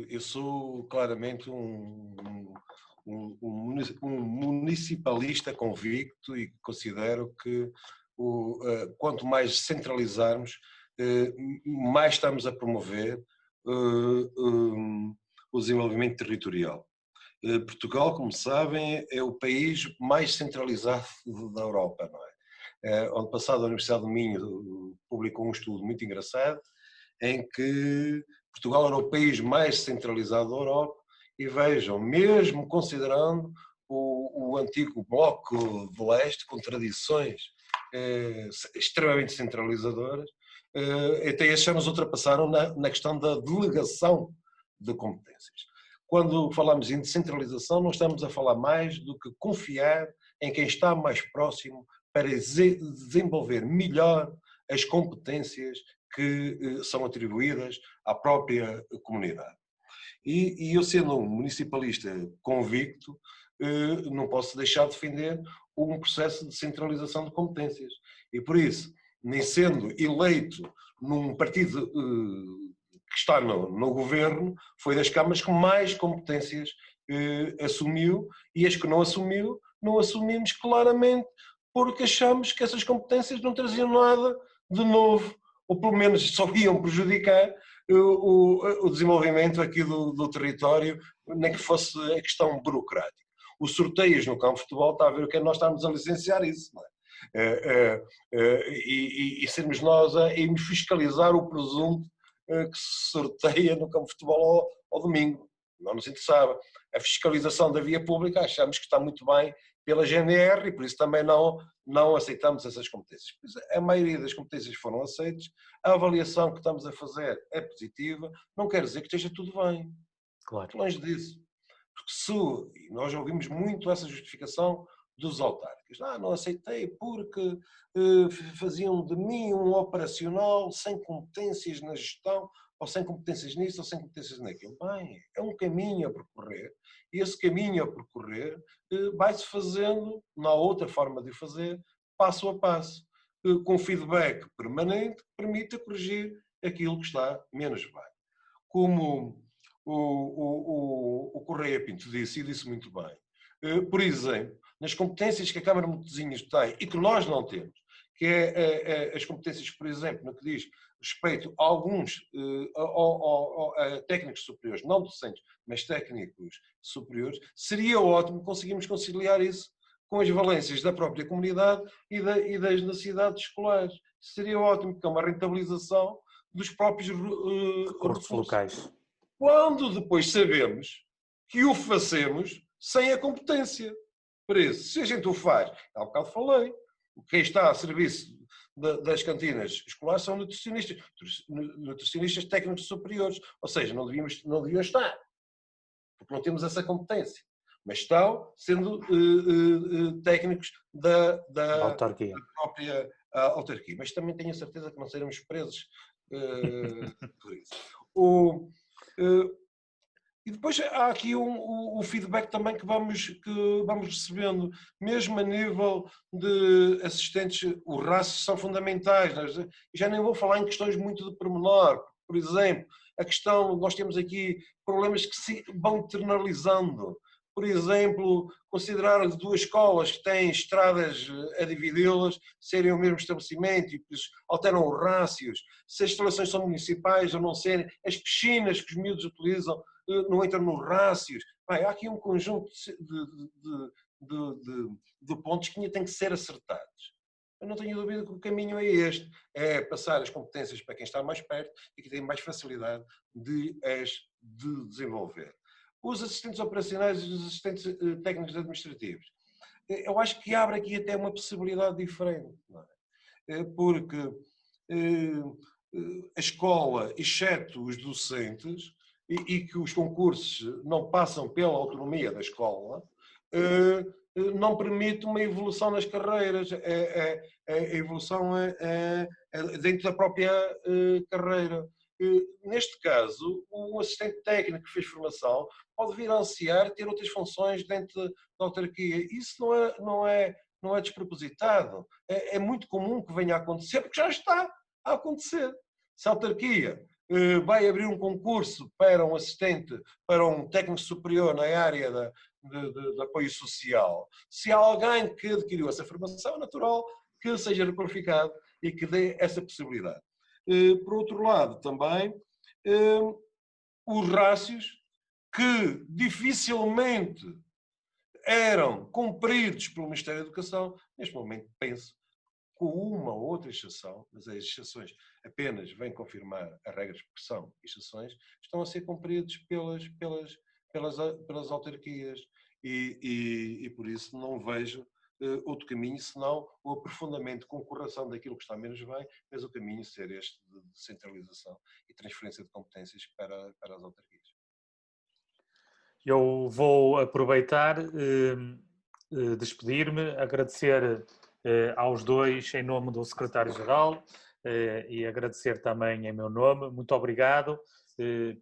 Eu sou claramente um municipalista convicto e considero que quanto mais centralizarmos, mais estamos a promover o desenvolvimento territorial. Portugal, como sabem, é o país mais centralizado da Europa, não é? Ano passado a Universidade do Minho publicou um estudo muito engraçado em que Portugal era o país mais centralizado da Europa, e vejam, mesmo considerando o antigo Bloco de Leste, com tradições extremamente centralizadoras, até estes nos ultrapassaram na questão da delegação de competências. Quando falamos em descentralização, não estamos a falar mais do que confiar em quem está mais próximo para desenvolver melhor as competências que são atribuídas à própria comunidade. E eu, sendo um municipalista convicto, não posso deixar de defender um processo de centralização de competências. E por isso, nem sendo eleito num partido que está no governo, foi das câmaras que mais competências assumiu, e as que não assumiu, não assumimos claramente porque achamos que essas competências não traziam nada de novo, ou pelo menos só iam prejudicar o desenvolvimento aqui do território, nem que fosse a questão burocrática. Os sorteios no campo de futebol, está a ver o que é nós estamos a licenciar isso, não é? E sermos nós a irmos fiscalizar o presunto que se sorteia no campo de futebol ao domingo. Não nos interessava. A fiscalização da via pública achamos que está muito bem pela GNR e por isso também não aceitamos essas competências. A maioria das competências foram aceitas, a avaliação que estamos a fazer é positiva, não quer dizer que esteja tudo bem. Claro. Longe disso. Porque nós ouvimos muito essa justificação dos autárquicos. Não aceitei porque faziam de mim um operacional sem competências na gestão, ou sem competências nisso, ou sem competências naquilo. Bem, é um caminho a percorrer, e esse caminho a percorrer vai-se fazendo, não há outra forma de o fazer, passo a passo, com feedback permanente que permita corrigir aquilo que está menos bem. Como o Correia Pinto disse, e disse muito bem, por exemplo, nas competências que a Câmara de Matosinhos tem e que nós não temos, que é as competências, por exemplo, no que diz respeito a alguns a técnicos superiores, não docentes, mas técnicos superiores, seria ótimo conseguirmos conciliar isso com as valências da própria comunidade e das necessidades escolares. Seria ótimo, porque é uma rentabilização dos próprios recursos locais. Quando depois sabemos que o fazemos sem a competência. Por isso, se a gente o faz, há bocado falei, quem está a serviço das cantinas escolares são nutricionistas técnicos superiores, ou seja, não deviam estar, porque não temos essa competência, mas estão sendo técnicos da própria autarquia. Mas também tenho a certeza que não seremos presos por isso. E depois há aqui o feedback também que vamos recebendo, mesmo a nível de assistentes, os rácios são fundamentais. Já nem vou falar em questões muito de pormenor, por exemplo, a questão, nós temos aqui problemas que se vão internalizando. Por exemplo, considerar as duas escolas que têm estradas a dividi-las serem o mesmo estabelecimento e que alteram os rácios, se as instalações são municipais ou não serem, as piscinas que os miúdos utilizam não entram nos rácios. Bem, há aqui um conjunto de pontos que têm que ser acertados. Eu não tenho dúvida que o caminho é este, é passar as competências para quem está mais perto e que tem mais facilidade de as desenvolver. Os assistentes operacionais e os assistentes técnicos administrativos. Eu acho que abre aqui até uma possibilidade diferente, não é? Porque a escola, exceto os docentes, e que os concursos não passam pela autonomia da escola, não permite uma evolução nas carreiras. A evolução é dentro da própria carreira. Neste caso, um assistente técnico que fez formação pode vir a ansiar ter outras funções dentro da autarquia. Isso não é despropositado. É muito comum que venha a acontecer, porque já está a acontecer. Se a autarquia vai abrir um concurso para um assistente, para um técnico superior na área de apoio social, se há alguém que adquiriu essa formação, é natural que seja requalificado e que dê essa possibilidade. Por outro lado, também, os rácios que dificilmente eram cumpridos pelo Ministério da Educação, neste momento penso, com uma ou outra exceção, mas as exceções apenas vêm confirmar as regras porque são exceções, estão a ser cumpridos pelas autarquias e por isso não vejo outro caminho senão o aprofundamento com correção daquilo que está menos bem, mas o caminho ser este de centralização e transferência de competências para as autarquias. Eu vou aproveitar, despedir-me, agradecer aos dois em nome do secretário-geral e agradecer também em meu nome. Muito obrigado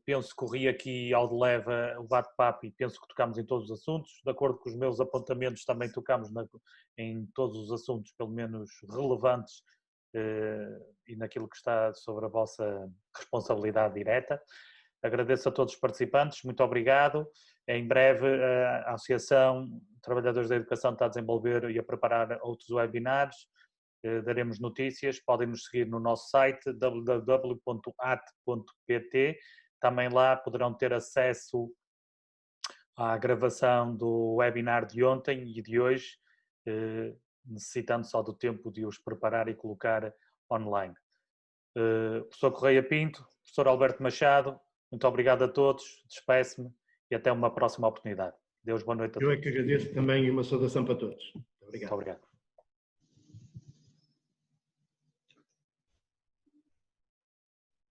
Penso que corri aqui ao de leva o bate-papo e penso que tocámos em todos os assuntos. De acordo com os meus apontamentos, também tocámos em todos os assuntos, pelo menos relevantes, e naquilo que está sobre a vossa responsabilidade direta. Agradeço a todos os participantes, muito obrigado. Em breve, a Associação de Trabalhadores da Educação está a desenvolver e a preparar outros webinars. Daremos notícias, podem nos seguir no nosso site www.at.pt. Também lá poderão ter acesso à gravação do webinar de ontem e de hoje, necessitando só do tempo de os preparar e colocar online. Professor Correia Pinto, professor Alberto Machado, muito obrigado a todos, despeço-me e até uma próxima oportunidade. Deus, boa noite a todos. Eu é que agradeço também e uma saudação para todos. Muito obrigado. Muito obrigado.